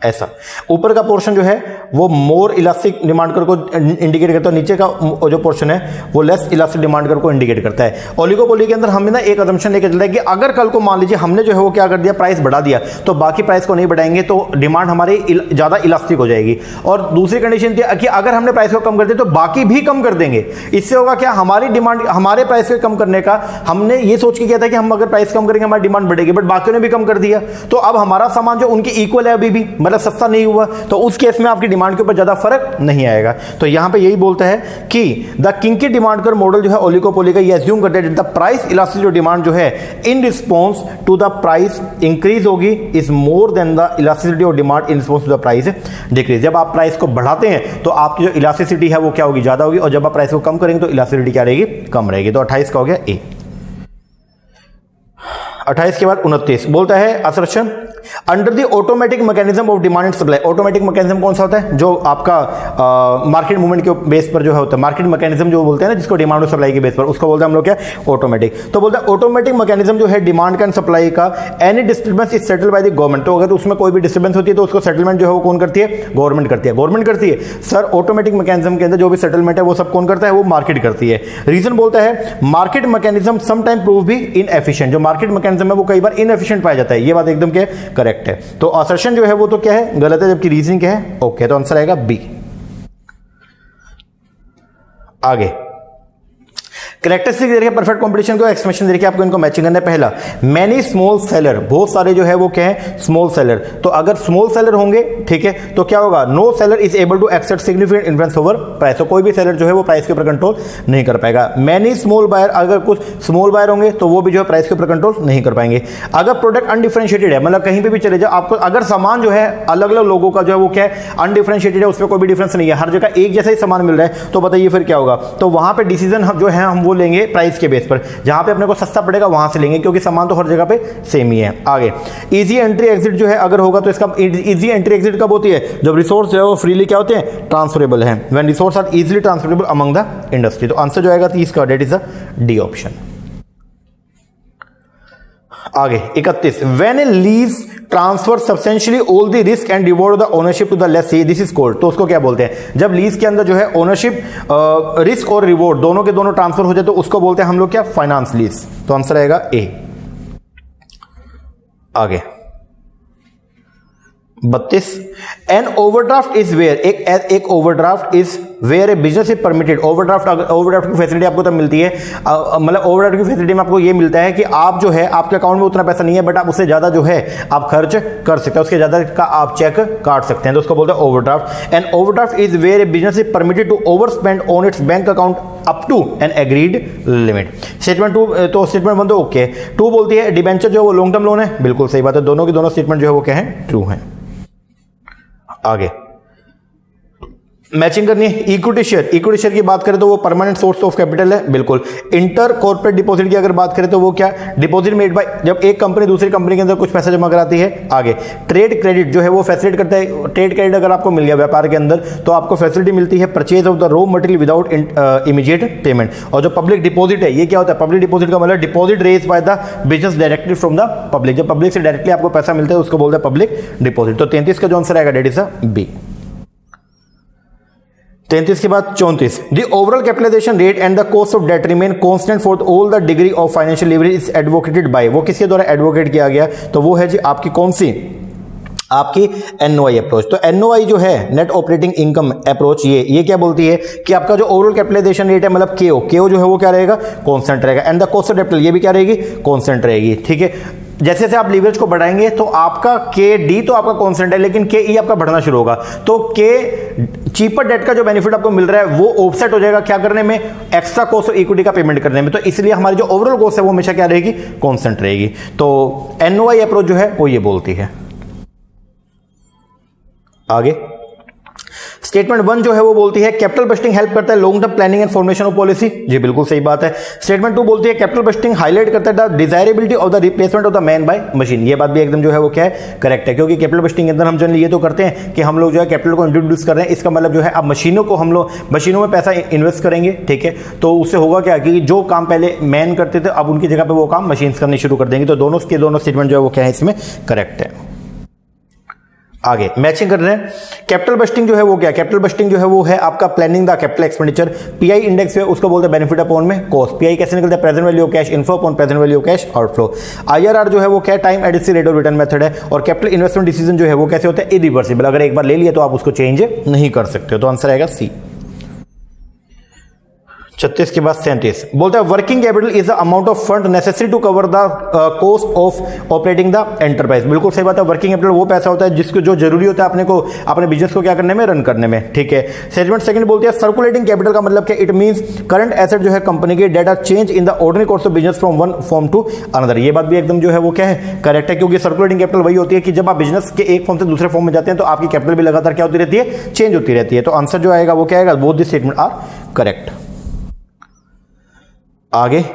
ऐसा। ऊपर का पोर्शन जो है वो मोर इलास्टिक डिमांड कर्व को इंडिकेट करता है, नीचे का जो पोर्शन है वो लेस इलास्टिक डिमांड कर्व को इंडिकेट करता है। ओलिगोपोली के अंदर हमने ना एक असम्पशन लेके चलता है कि अगर कल को मान लीजिए हमने जो है वो क्या कर दिया? प्राइस बढ़ा दिया, तो बाकी प्राइस को नहीं बढ़ाएंगे तो डिमांड हमारी ज्यादा इलास्टिक हो जाएगी। और दूसरी कंडीशन थी कि अगर हमने प्राइस को कम कर दिया तो बाकी भी कम कर देंगे। इससे होगा क्या? हमारी डिमांड, हमारे प्राइस को कम करने का हमने ये सोच के किया था कि हम अगर प्राइस कम करेंगे हमारी डिमांड बढ़ेगी, बट बाकियों ने भी कम कर दिया, तो अब हमारा सामान जो उनके इक्वल है अभी भी, मतलब सस्ता नहीं हुआ, तो उस केस में आपकी डिमांड के ऊपर ज्यादा फर्क नहीं आएगा। तो यहां पे यही बोलता है कि the kinky demand curve model जो है ओलिगोपोली का, ये अज्यूम करते हैं द प्राइस इलास्टिसिटी डिमांड जो है in response to the price increase होगी is more than the elasticity of demand in response to the price decrease. जब आप प्राइस को बढ़ाते हैं तो आपकी जो इलास्टिसिटी है वो क्या होगी? ज्यादा होगी। और जब आप प्राइस को कम करेंगे तो इलास्टिसिटी क्या रहेगी? कम रहेगी। तो 28 का हो गया ए। 28 के बाद 29 बोलता है assertion under the automatic mechanism of demand and supply. Automatic mechanism कौन सा होता है? जो आपका मार्केट मूवमेंट के बेस पर जो है होता है, मार्केट मैकेनिज्म जो बोलते हैं ना, जिसको डिमांड और सप्लाई के बेस पर, उसको बोलते हैं हम लोग क्या? ऑटोमेटिक। तो बोलता है ऑटोमेटिक मैकेनिज्म जो है डिमांड का एंड सप्लाई का, any disturbance is settled bye the government. तो अगर उसमें कोई भी डिस्टर्बेंस होती है तो उसको सेटलमेंट जो है वो कौन करती है? गवर्नमेंट करती है। गवर्नमेंट करती है सर। ऑटोमेटिक मैकेनिज्म के अंदर जो भी सेटलमेंट है वो सब कौन करता है? वो मार्केट करती है। रीजन बोलता है मार्केट मैकेनिज्म समटाइम प्रूव भी इनएफिशिएंट। जो मार्केट मैकेनिज्म है वो कई बार इनएफिशिएंट पाया जाता है। ये बात एकदम क्या करेक्ट है। तो असर्शन जो है वो तो क्या है? गलत है, जबकि रीजनिंग क्या है? ओके। तो आंसर आएगा बी। आगे कैरेक्टरिस्टिक देखिए परफेक्ट कंपटीशन को, एक्सप्रेशन देखिए आपको इनको मैचिंग करना है। पहला, मैनी स्मॉल सेलर, बहुत सारे जो है वो क्या है, स्मॉल सेलर। तो अगर स्मॉल सेलर होंगे, ठीक है, तो क्या होगा, no seller is able to exert significant influence over price. तो कोई भी सेलर जो है वो प्राइस के ऊपर कंट्रोल नहीं कर पाएगा। मैनी स्मॉल बायर, अगर कुछ स्मॉल बायर होंगे तो वो भी जो है प्राइस के ऊपर कंट्रोल नहीं कर पाएंगे। अगर प्रोडक्ट अनडिफरेंशिएटेड है, मतलब कहीं पे भी चले जाओ आपको, अगर सामान जो है अलग अलग लोगों का जो है वो क्या है, अनडिफरेंशिएटेड है, उसमें कोई भी डिफरेंस नहीं है, हर जगह एक जैसा ही सामान मिल रहा है, तो बताइए फिर क्या होगा। तो वहां पे डिसीजन हम जो है हम वो लेंगे प्राइस के बेस पर, जहां पे अपने को सस्ता पड़ेगा वहां से लेंगे, क्योंकि सामान तो हर जगह पे सेम ही है। आगे, इजी एंट्री एग्जिट जो है अगर होगा तो इसका इजी एंट्री एग्जिट कब होती है, जब रिसोर्स जो है वो फ्रीली क्या होते हैं, ट्रांसफरेबल है, when resource are easily transferable among the industry. तो आंसर जो आएगा 30 का, that is the D option. आगे 31, when a lease transfer substantially all the risk and reward the ownership to the lessee, this is called. तो उसको क्या बोलते हैं, जब लीज के अंदर जो है ओनरशिप, रिस्क और रिवॉर्ड दोनों के दोनों ट्रांसफर हो जाए तो उसको बोलते हैं हम लोग क्या, फाइनेंस लीज। तो आंसर आएगा ए। आगे 32, एन ओवरड्राफ्ट इज वेयर, एक overdraft is where a business is permitted. Overdraft की फैसिलिटी आपको तब मिलती है, मतलब ओवरड्राफ्ट की फैसिलिटी में आपको ये मिलता है कि आप जो है, आपके अकाउंट में उतना पैसा नहीं है, बट आप उससे ज्यादा जो है आप खर्च कर सकते हैं, उसके ज्यादा का आप चेक काट सकते हैं, तो उसको बोलते हैं overdraft. An overdraft is where a business is permitted to over spend on its bank account up to an agreed limit. Statement 2, तो स्टेटमेंट 1 तो ओके। 2 बोलती है डिबेंचर जो है वो लॉन्ग टर्म लोन है, बिल्कुल सही बात है, दोनों की दोनों स्टेटमेंट जो है वो क्या है, ट्रू है। आगे मैचिंग करनी है। इक्विटी शेयर की बात करें तो वो परमानेंट सोर्स ऑफ कैपिटल है, बिल्कुल। इंटर कॉर्पोरेट डिपॉजिट की अगर बात करें तो वो क्या, डिपॉजिट मेड बाय, जब एक कंपनी दूसरी कंपनी के अंदर कुछ पैसा जमा कराती है। आगे ट्रेड क्रेडिट जो है वो फैसिलिटेट करता है, ट्रेड क्रेडिट अगर आपको मिल गया व्यापार के अंदर तो आपको फैसिलिटी मिलती है purchase of the raw material without immediate payment. और जो पब्लिक डिपॉजिट है, ये क्या होता है, पब्लिक डिपॉजिट का मतलब deposit raise by the business directly from the public, जब पब्लिक से डायरेक्टली आपको पैसा मिलता है उसको बोलते हैं पब्लिक डिपॉजिट। तो 33 का जो आंसर आएगा डेट इज बी। 33 के बाद 34, the overall capitalisation rate and the cost of debt remain constant for all the degree of financial leverage is advocated by. वो किसके द्वारा एडवोकेट किया गया, तो वो है जी आपकी कौन सी, आपकी एनओआई अप्रोच। तो एनओआई जो है नेट ऑपरेटिंग इनकम अप्रोच, ये क्या बोलती है कि आपका जो ओवरऑल कैपिटलाइजेशन रेट है, मतलब केओ जो है वो क्या रहेगा, कांस्टेंट रहेगा, and the cost of capital ये भी क्या रहेगी, कांस्टेंट रहेगी, ठीक है। जैसे जैसे आप लीवरेज को बढ़ाएंगे तो आपका के डी तो आपका कांस्टेंट है, लेकिन के ई आपका बढ़ना शुरू होगा, तो के चीपर डेट का जो बेनिफिट आपको मिल रहा है वो ऑफसेट हो जाएगा क्या करने में, एक्स्ट्रा कॉस्ट ऑफ इक्विटी का पेमेंट करने में। तो इसलिए हमारी जो ओवरऑल कॉस्ट है वो हमेशा क्या रहेगी, कांस्टेंट रहेगी। तो एनओआई अप्रोच जो है वो ये बोलती है। आगे स्टेटमेंट 1 जो है वो बोलती है कैपिटल बस्टिंग हेल्प करता है long term planning and formation of policy, जी बिल्कुल सही बात है। स्टेटमेंट 2 बोलती है कैपिटल बस्टिंग हाईलाइट करता है the desirability of the replacement of the man by machine. ये बात भी एकदम जो है वो क्या है, करेक्ट है, क्योंकि कैपिटल बस्टिंग के अंदर हम जनरली ये तो करते हैं कि हम लोग जो है कैपिटल को इंट्रोड्यूस कर रहे हैं, इसका मतलब जो है अब मशीनों को हम लोग मशीनों में पैसा इन्वेस्ट करेंगे, ठीक है। तो उससे होगा क्या कि जो काम पहले मैन करते थे अब उनकी जगह पे वो काम मशीन करनी शुरू कर देंगे। तो दोनों के दोनों स्टेटमेंट जो है वो क्या है, इसमें करेक्ट है। आगे मैचिंग कर रहे हैं। कैपिटल बस्टिंग जो है वो क्या, कैपिटल बस्टिंग जो है वो है आपका planning the capital expenditure. PI index है उसको बोलते हैं बेनिफिट अपॉन में कॉस्ट। पीआई कैसे निकलता है, present value of cash inflow upon present value of cash outflow. IRR जो है वो क्या, time addition rate of return method है। और कैपिटल इन्वेस्टमेंट डिसीजन जो है वो कैसे होता है, इरिवर्सिबल, अगर एक बार ले लिया तो आप उसको चेंज नहीं कर सकते हो। तो आंसर आएगा सी। 36 के बाद 37 बोलता है working capital is the amount of fund necessary to cover the cost of operating the enterprise. बिल्कुल सही बात है, वर्किंग कैपिटल वो पैसा होता है जिसको जो जरूरी होता है अपने को अपने बिजनेस को क्या करने में, रन करने में, ठीक है। स्टेटमेंट सेकंड बोलती है सर्कुलेटिंग कैपिटल का मतलब क्या, इट मींस करंट एसेट जो है कंपनी के debt are change in the ordinary course of business from one form to another. ये बात भी एकदम जो है वो क्या है, करेक्ट है, क्योंकि सर्कुलेटिंग कैपिटल वही होती है कि जब आप बिजनेस के एक फॉर्म से दूसरे फॉर्म में जाते हैं तो आपकी कैपिटल भी लगातार क्या होती रहती है, चेंज होती रहती है। तो आंसर जो आएगा वो क्या आएगा, both this statement are correct. आगे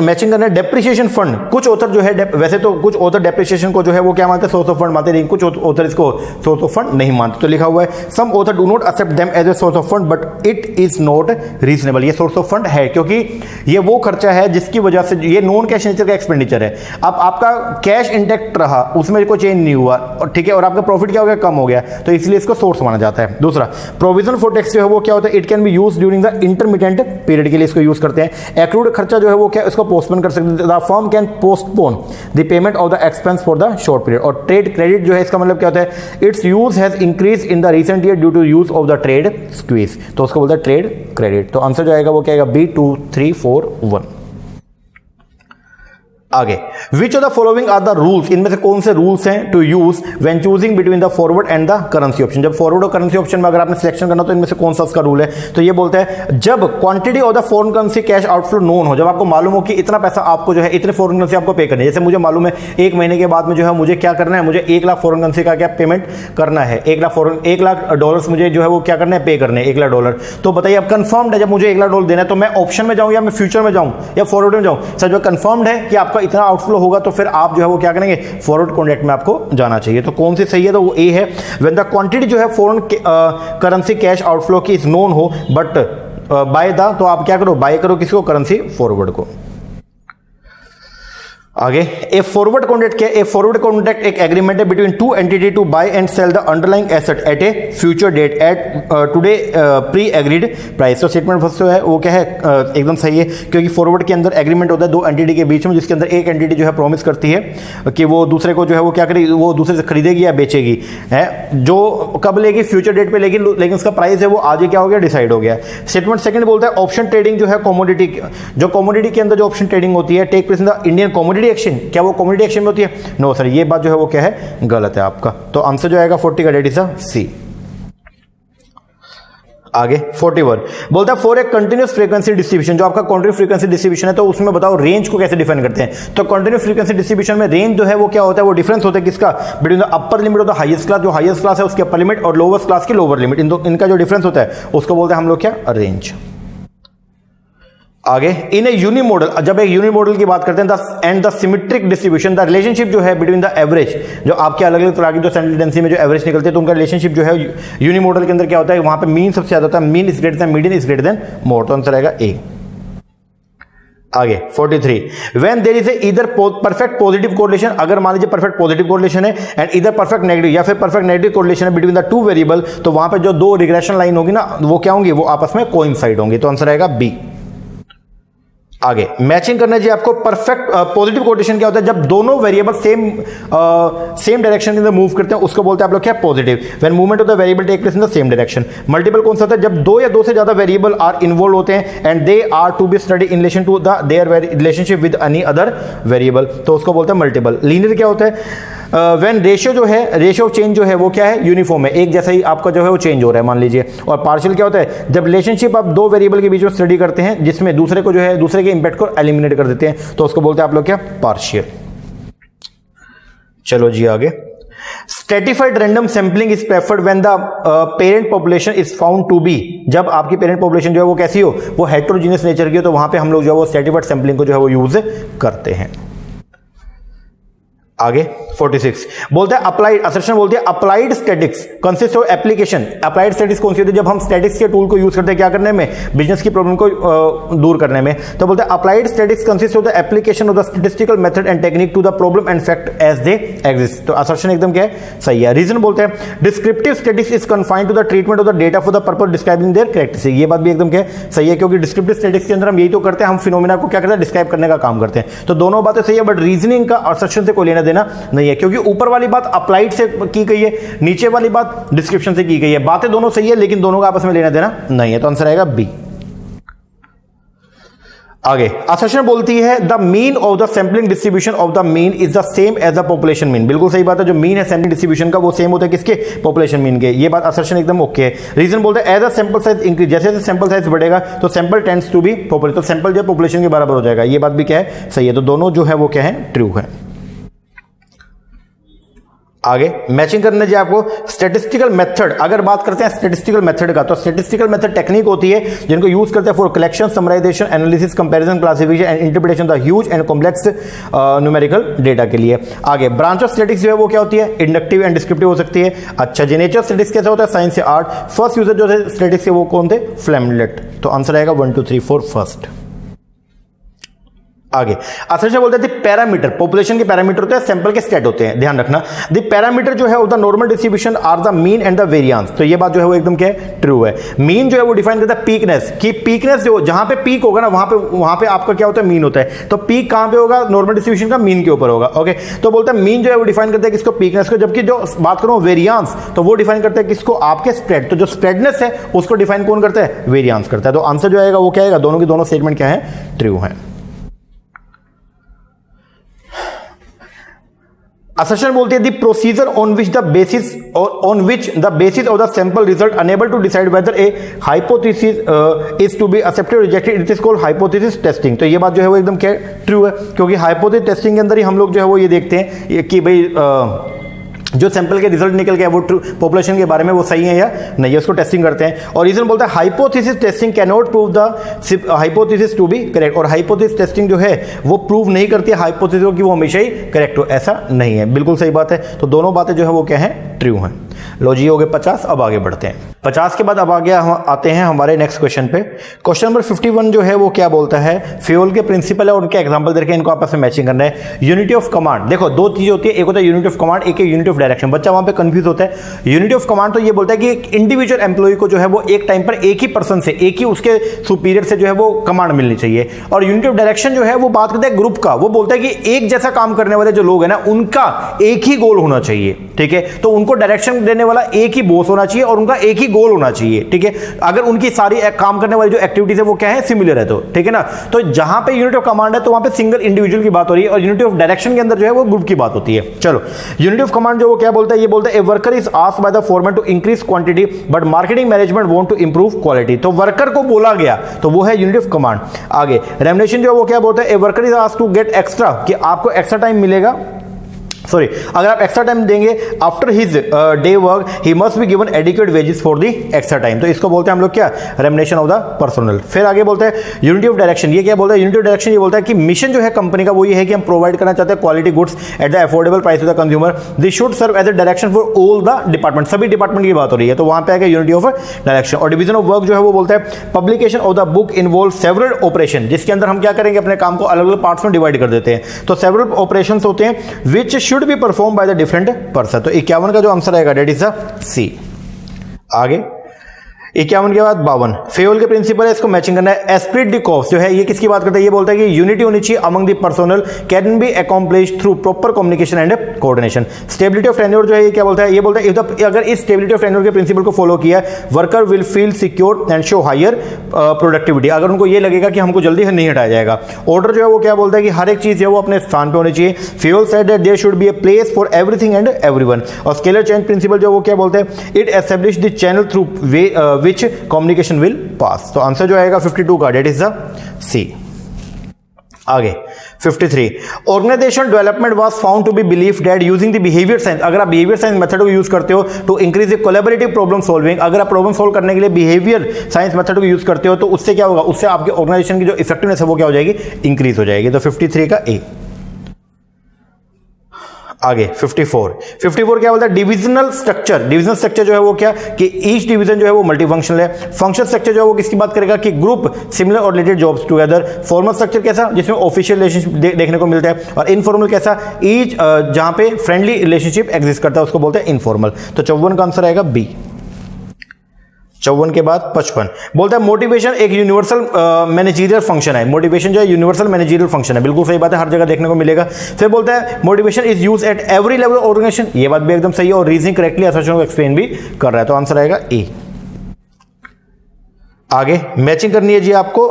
मैचिंग करना है डेप्रिसिएशन फंड। कुछ ऑथर जो है वैसे तो कुछ ऑथर डेप्रिसिएशन को जो है वो क्या मानते हैं, सोर्स ऑफ फंड मानते हैं, कुछ ऑथर इसको सोर्स ऑफ फंड नहीं मानते। तो लिखा हुआ है some author do not accept them as a source of fund but it is not reasonable. ये सोर्स ऑफ फंड है क्योंकि ये वो खर्चा है जिसकी वजह से ये नॉन कैश नेचर का एक्सपेंडिचर है। अब आपका कैश इंटैक्ट रहा, उसमें कोई चेंज नहीं हुआ, और ठीक है, और आपका प्रॉफिट क्या हो गया, कम हो गया, तो इसलिए इसको सोर्स माना जाता है। दूसरा प्रोविजन फॉर टैक्स जो है वो क्या होता है, it can be use during the intermediate period के लिए इसको यूज करते हैं। एक्रूड खर्चा जो है वो वो क्या इसको पोस्टपोन कर सकते हैं। The firm can postpone the payment of the expense for the short period. और ट्रेड क्रेडिट जो है इसका मतलब क्या होता है, its use has increase in the recent year due to use of the trade squeeze, तो उसको बोलते हैं ट्रेड क्रेडिट। तो आंसर जो आएगा वो क्या आएगा, बी 2 3 4 1। आगे, which of the following are the rules, इनमें से कौन से रूल्स हैं to use when choosing between the forward and the currency option. जब फॉरवर्ड और करेंसी ऑप्शन में अगर आपने सिलेक्शन करना तो इनमें से कौन सा उसका रूल है, तो ये बोलता है जब quantity of the foreign currency cash outflow known हो, जब आपको मालूम हो कि इतना पैसा आपको जो है इतने फॉरेन करेंसी आपको पे करनी है। जैसे मुझे मालूम है 1 महीने के बाद में जो है मुझे क्या करना है, मुझे 1 लाख फॉरेन करेंसी का क्या पेमेंट करना है, 1 लाख डॉलर्स मुझे जो है वो क्या करना है, पे करने 1 लाख डॉलर। तो बताइए अब कंफर्म्ड है जब मुझे 1 लाख डॉलर देना है तो मैं ऑप्शन में जाऊं या मैं फ्यूचर में जाऊं या फॉरवर्ड में जाऊं। सर जो कंफर्म्ड है कि आपका इतना आउटफ्लो होगा तो फिर आप जो है वो क्या करेंगे, फॉरवर्ड कॉन्ट्रैक्ट में आपको जाना चाहिए। तो कौन सी सही है, तो वो ए है, व्हेन द क्वांटिटी जो है फॉरेन करेंसी कैश आउटफ्लो की इज नोन हो बट बाय द, तो आप क्या करो, बाय करो किसको, करेंसी फॉरवर्ड को। आगे, ए फॉरवर्ड कॉन्ट्रैक्ट क्या है, ए फॉरवर्ड कॉन्ट्रैक्ट एक एग्रीमेंट है between two entity to buy and sell the underlying asset at a future date at today pre agreed price. तो स्टेटमेंट फर्स्ट जो है वो क्या है, एकदम सही है, क्योंकि फॉरवर्ड के अंदर एग्रीमेंट होता है दो एंटिटी के बीच में, जिसके अंदर एक एंटिटी जो है प्रॉमिस करती है कि वो दूसरे को जो है वो क्या करेगी, वो दूसरे से खरीदेगी या बेचेगी, है जो कब लेगी, फ्यूचर डेट पे लेगी, लेकिन उसका प्राइस है वो आज ही क्या हो गया, डिसाइड हो गया। स्टेटमेंट सेकंड बोलता है ऑप्शन ट्रेडिंग जो है कमोडिटी, जो कमोडिटी के अंदर जो ऑप्शन ट्रेडिंग होती है take place in the Indian commodity exchange, क्या वो कमोडिटी एक्सचेंज में होती है, नो सर ये बात जो है वो क्या है, गलत है आपका। तो आंसर जो आएगा 40 का डेट इज सी। आगे 41 बोलता है for a continuous frequency distribution, जो आपका कंटिन्यूस फ्रीक्वेंसी डिस्ट्रीब्यूशन है तो उसमें बताओ रेंज को कैसे डिफाइन करते हैं। तो कंटिन्यूस फ्रीक्वेंसी डिस्ट्रीब्यूशन में रेंज जो है वो क्या होता है, वो डिफरेंस होता है किसका, between the upper limit of the highest class, जो हाईएस्ट क्लास है उसकी अपर लिमिट, और लोवेस्ट क्लास की लोअर लिमिट, इनका जो डिफरेंस होता है उसको बोलते हैं हम लोग क्या, रेंज। आगे, इन ए यूनि मॉडल, जब एक यूनि मॉडल की बात करते हैं and the symmetric distribution, the relationship जो है बिटवीन द एवरेज, जो आपके अलग अलग तरह की जो सेंट्रल टेंडेंसी में जो एवरेज निकलते हैं तो उनका रिलेशनशिप जो है यूनि मॉडल के अंदर क्या होता है, वहां पे मीन सबसे ज्यादा होता है, mean is greater than median is greater than mode, तो आंसर आएगा ए। आगे 43 when there is a either perfect positive correlation, अगर मान लीजिए परफेक्ट पॉजिटिव कोरिलेशन है एंड ईदर परफेक्ट नेगेटिव या फिर परफेक्ट नेगेटिव कोरिलेशन है बिटवीन द टू वेरिएबल, तो वहां पे जो दो रिग्रेशन लाइन होगी ना वो क्या होंगी, वो आपस में कोइंसाइड होंगी, तो आंसर आएगा बी। आगे, मैचिंग करना चाहिए आपको। परफेक्ट पॉजिटिव कोरिलेशन क्या होता है, जब दोनों वेरिएबल सेम डायरेक्शन के अंदर मूव करते हैं उसको बोलते हैं आप लोग क्या, positive. When movement of the variable take place in the same direction. Multiple कौन सा होता है, जब दो या दो से ज्यादा वेरिएबल आर इन्वॉल्व होते हैं and they are to be study in relation to the their relationship with any other variable, तो उसको बोलते हैं मल्टीपल। लीनियर क्या होता है, व्हेन रेशियो जो है, रेशियो ऑफ चेंज जो है वो क्या है, यूनिफॉर्म है, एक जैसा ही आपका जो है वो चेंज हो रहा है मान लीजिए। और पार्शियल क्या होता है, जब रिलेशनशिप आप दो वेरिएबल के बीच में स्टडी करते हैं जिसमें दूसरे को जो है दूसरे के इंपैक्ट को एलिमिनेट कर देते हैं, तो उसको बोलते हैं आप लोग क्या, पार्शियल। चलो जी आगे, stratified random sampling is preferred when the parent population is found to be, जब आपकी पेरेंट पॉपुलेशन जो है वो कैसी हो, वो हेटेरोजेनियस नेचर की हो, तो वहां पे हम लोग जो है वो स्ट्रेटिफाइड सैंपलिंग को जो है वो यूज करते हैं। आगे 46 बोलते हैं अप्लाइड असर्शन, बोलते हैं applied statics consist of application. Applied statics कौन सी होती है, जब हम स्टैटिक्स के टूल को यूज करते हैं क्या करने में, बिजनेस की प्रॉब्लम को दूर करने में। तो बोलते हैं applied statics consist of the application of the statistical method and technique to the problem and fact as they exist. तो असर्शन एकदम क्या है, सही है। रीजन बोलते हैं descriptive statics is confined to the treatment of the data for the purpose describing their characteristic. ये बात भी एकदम क्या है, सही है, क्योंकि डिस्क्रिप्टिव स्टैटिक्स के अंदर हम यही तो करते हैं, हम फिनोमेना को क्या करते हैं, डिस्क्राइब करने का काम करते हैं। तो दोनों बातें सही है, बट रीजनिंग का असर्शन से कोई लेना देना नहीं है, क्योंकि ऊपर वाली बात अप्लाइड से की गई है, नीचे वाली बात डिस्क्रिप्शन से की गई है। बातें दोनों सही है लेकिन दोनों का आपस में लेना देना नहीं है, तो आंसर आएगा बी। आगे असर्शन बोलती है the mean of the sampling distribution of the mean is the same as the population mean. बिल्कुल सही बात है, जो मीन है सैंपलिंग डिस्ट्रीब्यूशन का वो सेम होता है किसके, पॉपुलेशन मीन के। ये बात असर्शन एकदम ओके है। रीजन बोलते हैं as a sample size increase, जैसे जैसे सैंपल साइज बढ़ेगा तो sample tends to be population, तो सैंपल जो पॉपुलेशन के बराबर हो जाएगा। ये बात भी क्या है, सही है। तो दोनों जो है वो क्या है, ट्रू है। आगे मैचिंग करने चाहिए आपको स्टैटिस्टिकल मेथड। अगर बात करते हैं स्टैटिस्टिकल मेथड का, तो स्टैटिस्टिकल मेथड टेक्निक होती है जिनको यूज करते हैं for collection, summarisation, analysis, comparison, classification and interpretation the huge and complex numerical data के लिए। आगे ब्रांच ऑफ स्टैटिस्टिक्स जो है वो क्या होती है, इंडक्टिव एंड डिस्क्रिप्टिव हो सकती है। अच्छा, जी नेचर स्टैटिस्टिक्स कैसा होता है, साइंस से आर्ट। फर्स्ट यूजर जो थे स्टैटिस्टिक्स के वो कौन थे, फ्लेमलेट। तो आंसर आएगा 1 2 3 4 फर्स्ट। आगे असर्शन बोलते हैं पैरामीटर, पॉपुलेशन के पैरामीटर होते हैं, सैंपल के स्टेट होते हैं, ध्यान रखना। द पैरामीटर जो है of the normal distribution are the mean and the variance. तो ये बात जो है वो एकदम क्या है, ट्रू है। मीन जो है वो डिफाइन करता है पीकनेस, कि पीकनेस जो जहां पे पीक होगा ना वहां पे आपका क्या होता है, मीन होता है। तो पीक कहां पे होगा, नॉर्मल डिस्ट्रीब्यूशन का मीन के ऊपर होगा। ओके, तो बोलते हैं मीन जो है वो डिफाइन करता है किसको, पीकनेस को। जबकि जो बात करूं वेरिएंस, तो वो डिफाइन करता है किसको, आपके स्प्रेड। तो जो स्प्रेडनेस है उसको डिफाइन कौन करता है, वेरिएंस करता है। तो आंसर जो आएगा वो क्या आएगा, दोनों की दोनों स्टेटमेंट क्या है, ट्रू है। Assertion बोलते हैं the procedure on which the basis of the sample result unable to decide whether a hypothesis is to be accepted or rejected, it is called hypothesis testing। तो ये बात जो है वो एकदम क्या ट्रू है, क्योंकि hypothesis testing के अंदर ही हम लोग जो है वो ये देखते हैं कि भाई जो सैंपल के रिजल्ट निकल गए वो पॉपुलेशन के बारे में वो सही है या नहीं है, उसको टेस्टिंग करते हैं। और रीजन बोलता है hypothesis testing can not prove the hypothesis to be correct. और हाइपोथेसिस टेस्टिंग जो है वो प्रूव नहीं करती है हाइपोथेसिस को कि वो हमेशा ही करेक्ट हो, ऐसा नहीं है। बिल्कुल सही बात है। तो दोनों बातें जो है वो क्या है, ट्रू हैं। लो जी, हो गए 50। अब आगे बढ़ते हैं 50 के बाद अब हम आते हैं हमारे नेक्स्ट क्वेश्चन पे। क्वेश्चन नंबर 51 जो है वो क्या बोलता है, फ्यूल के प्रिंसिपल है और उनके एग्जांपल देके इनको आपस में मैचिंग करना है। यूनिटी ऑफ कमांड, देखो दो चीजें होती है, एक होता है यूनिट ऑफ कमांड, एक है यूनिट ऑफ डायरेक्शन। बच्चा वहां पे कंफ्यूज होता है। यूनिटी ऑफ कमांड तो ये बोलता है कि एक इंडिविजुअल एम्प्लॉय को जो है वो एक टाइम पर एक ही पर्सन से, एक ही उसके सुपीरियर से जो है वो कमांड मिलनी चाहिए। और यूनिटी ऑफ डायरेक्शन जो है वो बात करता है ग्रुप का, वो बोलता है कि एक जैसा काम करने वाले जो लोग हैं ना उनका एक ही गोल होना चाहिए। ठीक है, तो उनको डायरेक्शन देने वाला एक ही बॉस होना चाहिए और उनका एक ही गोल होना चाहिए। ठीक है, अगर उनकी सारी काम करने वाली जो एक्टिविटीज है वो क्या है, सिमिलर है। तो ठीक है ना, तो जहां पे यूनिट ऑफ कमांड है तो वहां पे सिंगल इंडिविजुअल की बात हो रही है और यूनिटी ऑफ डायरेक्शन के अंदर जो है वो ग्रुप की बात होती है। चलो, यूनिटी ऑफ कमांड जो वो क्या बोलता है, ये बोलता है a worker is asked by the foreman to increase quantity but marketing management want to improve quality. तो वर्कर को बोला गया तो वो है यूनिटी ऑफ कमांड। आगे रेमुनरेशन जो वो क्या बोलता है, a worker is asked to get extra, कि आपको एक्स्ट्रा टाइम मिलेगा, सॉरी, अगर आप एक्स्ट्रा टाइम देंगे after his day work he must be given adequate wages for the extra time. तो इसको बोलते हैं हम लोग क्या, रेमुनरेशन ऑफ द पर्सनल। फिर आगे बोलते हैं यूनिटी ऑफ डायरेक्शन। ये क्या बोलता है, यूनिटी ऑफ डायरेक्शन ये बोलता है कि मिशन जो है कंपनी का वो ये है कि हम प्रोवाइड करना चाहते हैं quality goods at the affordable price to the consumer. This should serve as a direction for all the department, सभी डिपार्टमेंट की बात हो रही है। तो वहां पे आएगा यूनिटी ऑफ डायरेक्शन। और डिवीजन ऑफ वर्क जो है वो बोलता है publication of the book involve several operation, जिसके अंदर हम क्या करेंगे, अपने काम को अलग अलग पार्ट्स में डिवाइड कर देते हैं। तो सेवरल ऑपरेशंस होते हैं which should be perform by the different person. तो 51 का जो आंसर आएगा डेट इज द सी। आगे 51 के बाद 52 फेयोल के प्रिंसिपल है, इसको मैचिंग करना है। एस्पिरिट द कॉज जो है ये किसकी बात करता है, ये बोलता है कि यूनिटी होनी चाहिए among the personal can be accomplished through proper communication and coordination. Stability of tenure जो है ये क्या बोलता है, ये बोलता है अगर इस स्टेबिलिटी ऑफ टेन्योर के प्रिंसिपल को फॉलो किया worker will feel secure and show higher productivity. अगर उनको ये लगेगा कि हमको जल्दी नहीं हटाया जाएगा। ऑर्डर जो है वो क्या बोलता है कि हर एक चीज है वो अपने स्थान पे होनी चाहिए। Fayol said that there should be a place for everything and everyone. और स्केलर चेंज प्रिंसिपल जो वो क्या बोलते हैं, it establish the channel through which communication will pass। तो आंसर जो आएगा 52 का डेट इज द सी। आगे 53 organisation development was found to be believe that using the behaviour science. अगर आप बिहेवियर साइंस मेथड को यूज करते हो to increase the collaborative problem solving, अगर आप प्रॉब्लम सॉल्व करने के लिए बिहेवियर साइंस मेथड को यूज करते हो तो उससे क्या होगा, उससे आपके ऑर्गेनाइजेशन की जो इफेक्टिवनेस है वो क्या हो जाएगी, इंक्रीज हो जाएगी। तो 53 का ए। आगे 54 क्या बोलता है, डिविजनल स्ट्रक्चर। डिविजनल स्ट्रक्चर जो है वो क्या, कि ईच डिवीजन जो है वो मल्टीफंक्शनल है। फंक्शनल स्ट्रक्चर जो है वो किसकी बात करेगा, कि ग्रुप सिमिलर और related jobs together. Formal structure कैसा, जिसमें ऑफिशियल रिलेशनशिप देखने को मिलता है। और इनफॉर्मल कैसा, ईच जहां पे फ्रेंडली रिलेशनशिप एग्जिस्ट करता है उसको बोलते हैं इनफॉर्मल। तो 54 का आंसर आएगा बी। 54 के बाद 55 बोलता है मोटिवेशन एक यूनिवर्सल मैनेजरियल फंक्शन है। मोटिवेशन जो है यूनिवर्सल मैनेजरियल फंक्शन है, बिल्कुल सही बात है, हर जगह देखने को मिलेगा। फिर बोलता है motivation is use at every level of organisation, ये बात भी एकदम सही है और रीजनिंग करेक्टली असर्शन को एक्सप्लेन भी कर रहा है। तो आंसर आएगा ए। आगे मैचिंग करनी है जी आपको।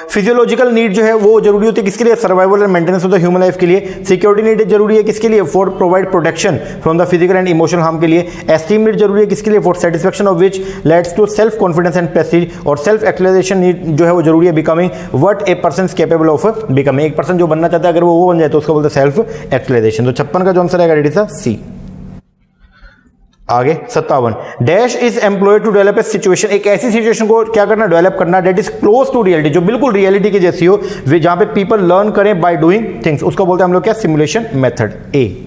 फिजियोलॉजिकल नीड जो है वो जरूरी होती है किसके लिए, survival and maintenance of the human life के लिए। सिक्योरिटी नीड जरूरी है किसके लिए, for provide protection from the physical and emotional harm के लिए। एस्टीम नीड जरूरी है किसके लिए, for satisfaction of which leads to self confidence and prestige. और सेल्फ एक्चुअलाइजेशन नीड जो है वो जरूरी है becoming what a person is capable of becoming. एक पर्सन जो बनना चाहता है अगर वो बन जाए तो उसको बोलते हैं सेल्फ एक्चुअलाइजेशन। तो 56 का जो आंसर आएगा इट इज सी। आगे 57 dash is employed to develop a situation, एक ऐसी सिचुएशन को क्या करना, डेवलप करना that is close to reality, जो बिल्कुल रियलिटी की जैसी हो, जहां पे पीपल लर्न करें बाय डूइंग थिंग्स, उसको बोलते हैं हम लोग क्या, सिमुलेशन मेथड। ए।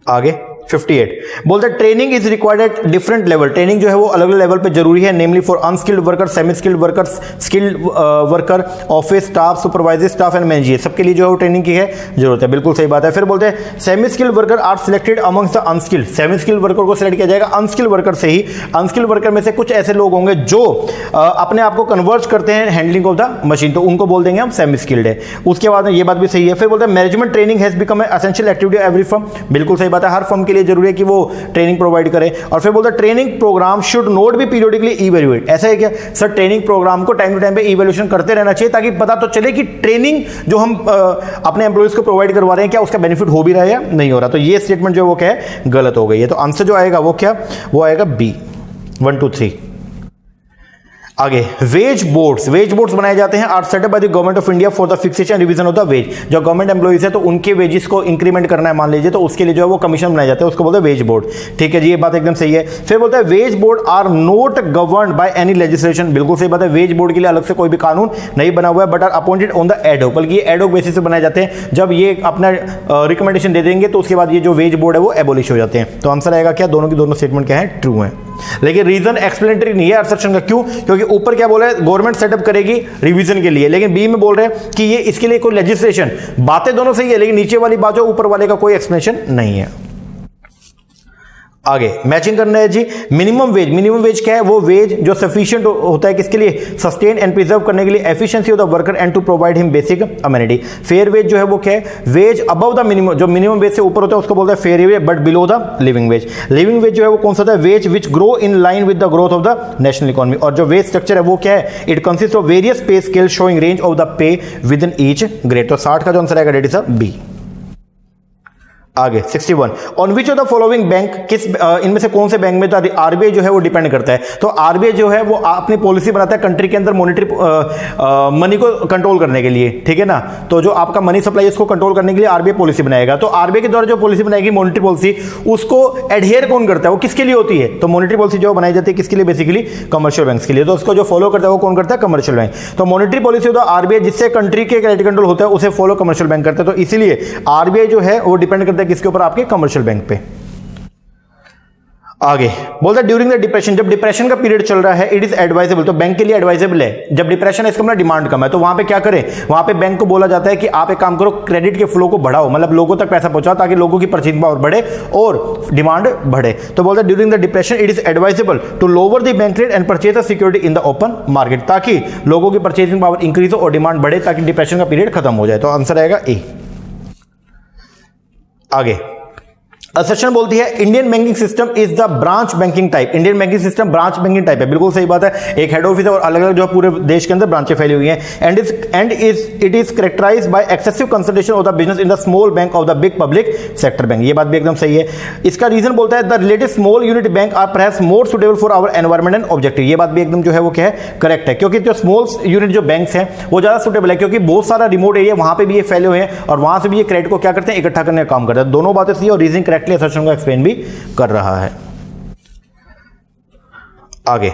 आगे 58 बोलते हैं training is required at different level, training जो है वो अलग अलग लेवल पे जरूरी है, namely for unskilled worker, semi skilled workers, skilled worker, office staff, supervisor staff and manager, सबके लिए जो है वो ट्रेनिंग की है जरूरत है। बिल्कुल सही बात है। फिर बोलते हैं semi skilled worker are selected amongst the unskilled, semi skilled worker को सिलेक्ट किया जाएगा अनस्किल्ड वर्कर से ही। अनस्किल्ड वर्कर में से कुछ ऐसे लोग होंगे जो अपने आप को कन्वर्ट करते हैं हैंडलिंग ऑफ द मशीन, तो उनको बोल देंगे हम सेमी स्किल्ड है। उसके बाद ये बात भी सही है। फिर बोलते हैं management training has become essential activity every firm, बिल्कुल सही बात है, हर फर्म के लिए जरूरी है कि वो ट्रेनिंग प्रोवाइड करे। और फिर बोलते हैं training programme should not be periodically evaluate, ऐसा है क्या सर, ट्रेनिंग प्रोग्राम को टाइम टू टाइम पे इवैल्यूएशन करते रहना चाहिए ताकि पता तो चले कि ट्रेनिंग जो हम अपने एम्प्लॉइज को प्रोवाइड करवा रहे हैं क्या उसका बेनिफिट हो भी रहा है या नहीं हो रहा। तो ये स्टेटमेंट जो वो क्या है, गलत हो गई है। तो आंसर जो आएगा वो क्या, वो आएगा बी, 1 2 3। आगे वेज बोर्ड्स बनाए जाते हैं are set up by the government of India for the fixation revision of the wage. जो गवर्नमेंट एम्प्लॉइज है तो उनके वेजेस को इंक्रीमेंट करना है मान लीजिए, तो उसके लिए जो है वो कमीशन बनाए जाते हैं, उसको बोलते हैं वेज बोर्ड। ठीक है जी, ये बात एकदम सही है। फिर बोलते हैं wage board are not governed by any legislation, बिल्कुल सही बात है, वेज बोर्ड के लिए अलग से कोई भी कानून नहीं बना हुआ है, but are appointed on the ad hoc, बल्कि ये एड होक बेसिस पे बनाए जाते हैं। जब ये अपना रिकमेंडेशन दे देंगे तो उसके बाद ये जो वेज बोर्ड है वो एबोलिश हो जाते हैं। तो आंसर आएगा क्या, दोनों की दोनों स्टेटमेंट क्या है, ट्रू है। लेकिन रीजन एक्सप्लेनेटरी नहीं है असर्शन का, क्यों, क्योंकि ऊपर क्या बोला है, गवर्नमेंट सेटअप करेगी रिवीजन के लिए, लेकिन बी में बोल रहे हैं कि ये इसके लिए कोई लेजिस्लेशन, बातें दोनों सही है लेकिन नीचे वाली बात जो ऊपर वाले का कोई एक्सप्लेनेशन नहीं है। आगे मैचिंग करना है जी। मिनिमम वेज क्या है, वो वेज जो सफिशिएंट होता है किसके लिए, सस्टेन एंड प्रिजर्व करने के लिए efficiency of the worker and to provide him basic amenity. Fair wage जो है वो क्या है, वेज अबव द मिनिमम, जो मिनिमम वेज से ऊपर होता है उसको बोलते हैं fair wage, but below the living wage. Living wage जो है वो कौन सा होता है, wage which grow in line with the growth of the national economy. और जो वेज स्ट्रक्चर है वो क्या है, इट कंसिस्ट ऑफ वेरियस पे scale showing range of the pay with in each grade. तो 60 का जो आंसर आएगा डेट इज बी। आगे 61 on which of the following bank, किस इनमें से कौन से बैंक में तो आरबीआई जो है वो डिपेंड करता है। तो आरबीआई जो है वो अपनी पॉलिसी बनाता है कंट्री के अंदर मॉनेटरी मनी को कंट्रोल करने के लिए, ठीक है ना। तो जो आपका मनी सप्लाई है उसको कंट्रोल करने के लिए आरबीआई पॉलिसी बनाएगा। तो आरबीआई के द्वारा जो पॉलिसी बनाएगी मॉनेटरी पॉलिसी, उसको एडहेयर कौन करता है, वो किसके लिए होती है, तो मॉनेटरी पॉलिसी जो बनाई जाती है किसके लिए, बेसिकली कमर्शियल बैंक्स के लिए। तो उसको जो फॉलो करता है वो कौन करता है, कमर्शियल बैंक। तो मॉनेटरी पॉलिसी होता है आरबीआई, जिससे कंट्री के क्रेडिट कंट्रोल होता है उसे फॉलो कमर्शियल बैंक करते हैं। तो इसीलिए आरबीआई जो है वो डिपेंड करता है किसके ऊपर, आपके कमर्शियल बैंक पे। आगे बोलता है ड्यूरिंग द डिप्रेशन, जब डिप्रेशन का पीरियड चल रहा है, इट इज एडवाइजेबल, तो बैंक के लिए एडवाइजेबल है। जब डिप्रेशन है इसका मतलब डिमांड कम है, तो वहां पे क्या करें, वहां पे बैंक को बोला जाता है कि आप एक काम करो, क्रेडिट के फ्लो को बढ़ाओ, मतलब लोगों तक पैसा पहुंचाओ ताकि लोगों की परचेजिंग पावर बढ़े और डिमांड बढ़े। तो बोलता है during the depression it is advisable to lower the bank rate and purchase the security in the open market, ताकि लोगों की परचेजिंग पावर इंक्रीज हो और डिमांड बढ़े, ताकि डिप्रेशन का पीरियड खत्म हो जाए। तो आंसर आएगा ए। आगे असर्शन बोलती है Indian banking system is the branch banking type, Indian banking system branch banking type है, बिल्कुल सही बात है। एक हेड ऑफिस है और अलग अलग जो पूरे देश के अंदर ब्रांचें फैली हुई हैं। And it is characterised by excessive concentration of the business in the small bank of the big public sector bank, ये बात भी एकदम सही है। इसका रीजन बोलता है the related small unit bank are perhaps more suitable for our environment and objective, ये बात भी एकदम जो है वो क्या है, करेक्ट है, क्योंकि जो स्मॉल यूनिट जो बैंक्स हैं वो ज्यादा सुटेबल है, क्योंकि बहुत सारा रिमोट एरिया वहां पे भी ये फैले हुए हैं और वहां से भी ये क्रेडिट को क्या करते हैं, इकट्ठा करने का काम करते हैं। दोनों बातें सही और रीजन करेक्टली असर्शन को एक्सप्लेन भी कर रहा है। आगे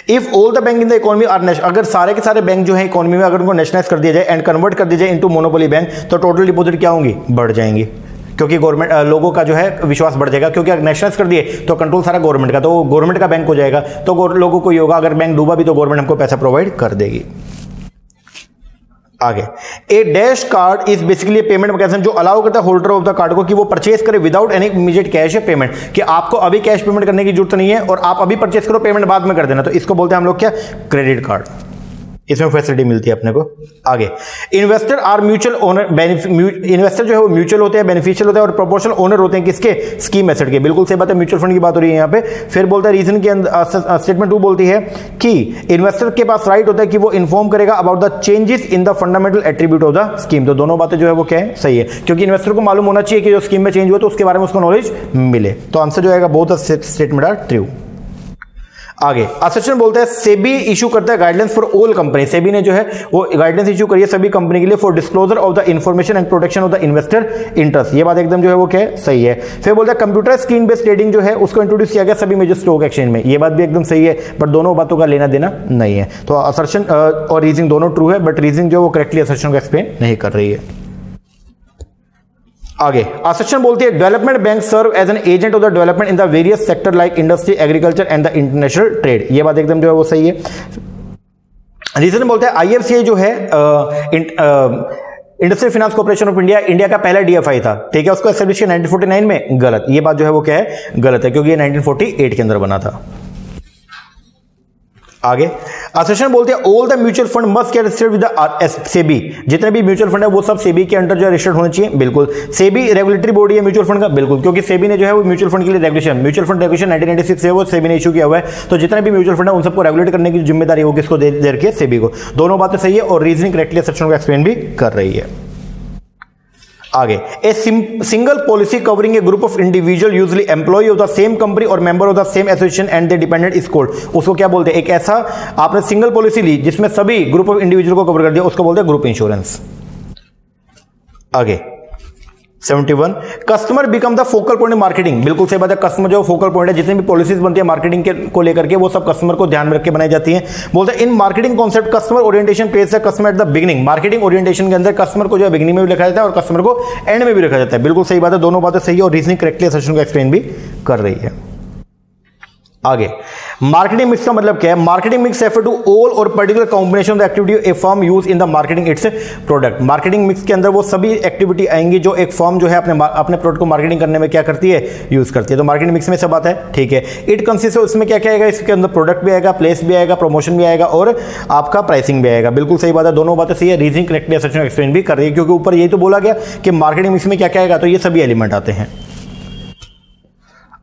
if all the bank in the economy are national, अगर सारे के सारे बैंक जो है इकोनॉमी में अगर उनको नेशनलाइज कर दिया जाए एंड कन्वर्ट कर दिया जाए इनटू मोनोपोली बैंक, तो टोटल डिपॉजिट क्या होंगी, बढ़ जाएंगी, क्योंकि गवर्नमेंट लोगों का जो है विश्वास बढ़ जाएगा, क्योंकि अगर नेशनलाइज कर दिए तो कंट्रोल सारा गवर्नमेंट का, तो गवर्नमेंट का बैंक हो जाएगा, तो लोगों को ये होगा अगर बैंक डूबा भी तो गवर्नमेंट हमको पैसा प्रोवाइड कर देगी। आगे a dash card is basically payment mechanism जो अलाउ करता है होल्डर ऑफ द कार्ड को कि वो परचेज करे without any immediate cash payment, कि आपको अभी कैश पेमेंट करने की जरूरत नहीं है और आप अभी परचेज करो, पेमेंट बाद में कर देना, तो इसको बोलते हैं हम लोग क्या, क्रेडिट कार्ड, इसमें फैसिलिटी मिलती है अपने को। आगे investor are mutual owner, investor जो है वो म्यूचुअल होते हैं, बेनिफिशियल होते हैं और प्रोपोर्शनल ओनर होते हैं किसके, स्कीम मेथड के, बिल्कुल सही बात है, म्यूचुअल फंड की बात हो रही है यहाँ पे। फिर बोलता है रीजन के अंदर स्टेटमेंट 2 बोलती है कि इन्वेस्टर के पास राइट होता है कि वो इन्फॉर्म करेगा about the changes in the fundamental attribute of the scheme. तो दोनों बातें जो है वो क्या है, सही है, क्योंकि इन्वेस्टर को मालूम होना चाहिए कि जो स्कीम में चेंज हुआ तो उसके बारे में उसको नॉलेज मिले। तो आंसर जो आएगा बोथ स्टेटमेंट आर ट्रू। आगे असर्शन बोलता है सेबी इशू करता है guidelines for all company, SEBI ने जो है वो गाइडलाइंस इशू करी है सभी कंपनी के लिए for disclosure of the information and protection of the investor interest, ये बात एकदम जो है वो क्या है, सही है। फिर बोलता है कंप्यूटर स्क्रीन बेस्ड ट्रेडिंग जो है उसको इंट्रोड्यूस किया गया सभी मेजर स्टॉक एक्सचेंज में, ये बात भी एकदम सही है, बट दोनों बातों का लेना देना नहीं है। तो असर्शन और रीजनिंग दोनों ट्रू है, बट रीजनिंग जो वो करेक्टली असर्शन को एक्सप्लेन नहीं कर रही है। आगे असर्शन बोलती है development bank serve as an agent of the development in the various sector like industry, agriculture and the international trade. ये बात एकदम जो है वो सही है। रीजन बोलते हैं आईएफसीआई जो है industrial finance corporation of India, India का पहला डीएफआई था, ठीक है, उसको एस्टेब्लिश किया 1949 में। गलत, ये बात जो है वो क्या है, गलत है, क्योंकि ये 1948 के अंदर बना था। आगे एसोसिएशन बोलते हैं all the mutual fund must get registered with the SEBI, जितने भी म्यूचुअल फंड है वो सब सेबी के अंडर जो है रजिस्टर्ड होने चाहिए। बिल्कुल, सेबी रेगुलेटरी बॉडी है म्यूचुअल फंड का, बिल्कुल, क्योंकि सेबी ने जो है वो म्यूचुअल फंड के लिए रेगुलेशन, म्यूचुअल फंड रेगुलेशन 1996 है वो सेबी ने इशू किया हुआ है। तो जितने भी म्यूचुअल फंड है उन सबको रेगुलेट करने की जिम्मेदारी वो किसको दे रखी है, सेबी को। दोनों बातें सही है और रीजनिंग करेक्टली सेक्शन को एक्सप्लेन भी कर रही है। आगे a single policy covering a group of individual usually employ of the same company और member of the same association and their dependent is called, उसको क्या बोलते हैं, एक ऐसा आपने सिंगल पॉलिसी ली जिसमें सभी ग्रुप ऑफ इंडिविजुअल को कवर कर दिया, उसको बोलते हैं ग्रुप इंश्योरेंस। आगे 71 customer become the focal point marketing, बिल्कुल सही बात है, कस्टमर जो फोकल पॉइंट है, जितनी भी पॉलिसीज बनती है मार्केटिंग के को लेकर के वो सब कस्टमर को ध्यान में रख के बनाई जाती है। बोलते हैं in marketing concept customer orientation place the customer at the beginning, marketing orientation के अंदर कस्टमर को जो है बिगिनिंग में भी रखा जाता है और कस्टमर को एंड में भी रखा जाता है। बिल्कुल सही बात है, दोनों बातें सही है और रीजनिंग करेक्टली सेशन को एक्सप्लेन भी कर रही है। आगे मार्केटिंग मिक्स का मतलब क्या है, marketing mix refer to all और particular combination of the activity a firm use in the marketing its product. Marketing mix के अंदर वो सभी एक्टिविटी आएंगी जो एक फर्म जो है अपने प्रोडक्ट को मार्केटिंग करने में क्या करती है, यूज करती है। तो मार्केटिंग मिक्स में सब बात है, ठीक है। इट कंसिस्ट है, उसमें क्या क्या आएगा, इसके अंदर प्रोडक्ट भी आएगा, प्लेस भी आएगा, प्रमोशन भी आएगा और आपका प्राइसिंग भी आएगा। बिल्कुल सही बात है, दोनों बातें सही है, रीजनिंग करेक्टली सेक्शन एक्सप्लेन भी कर रही है, क्योंकि ऊपर यही तो बोला गया कि मार्केटिंग मिक्स में क्या क्या आएगा, तो ये सभी एलिमेंट आते हैं।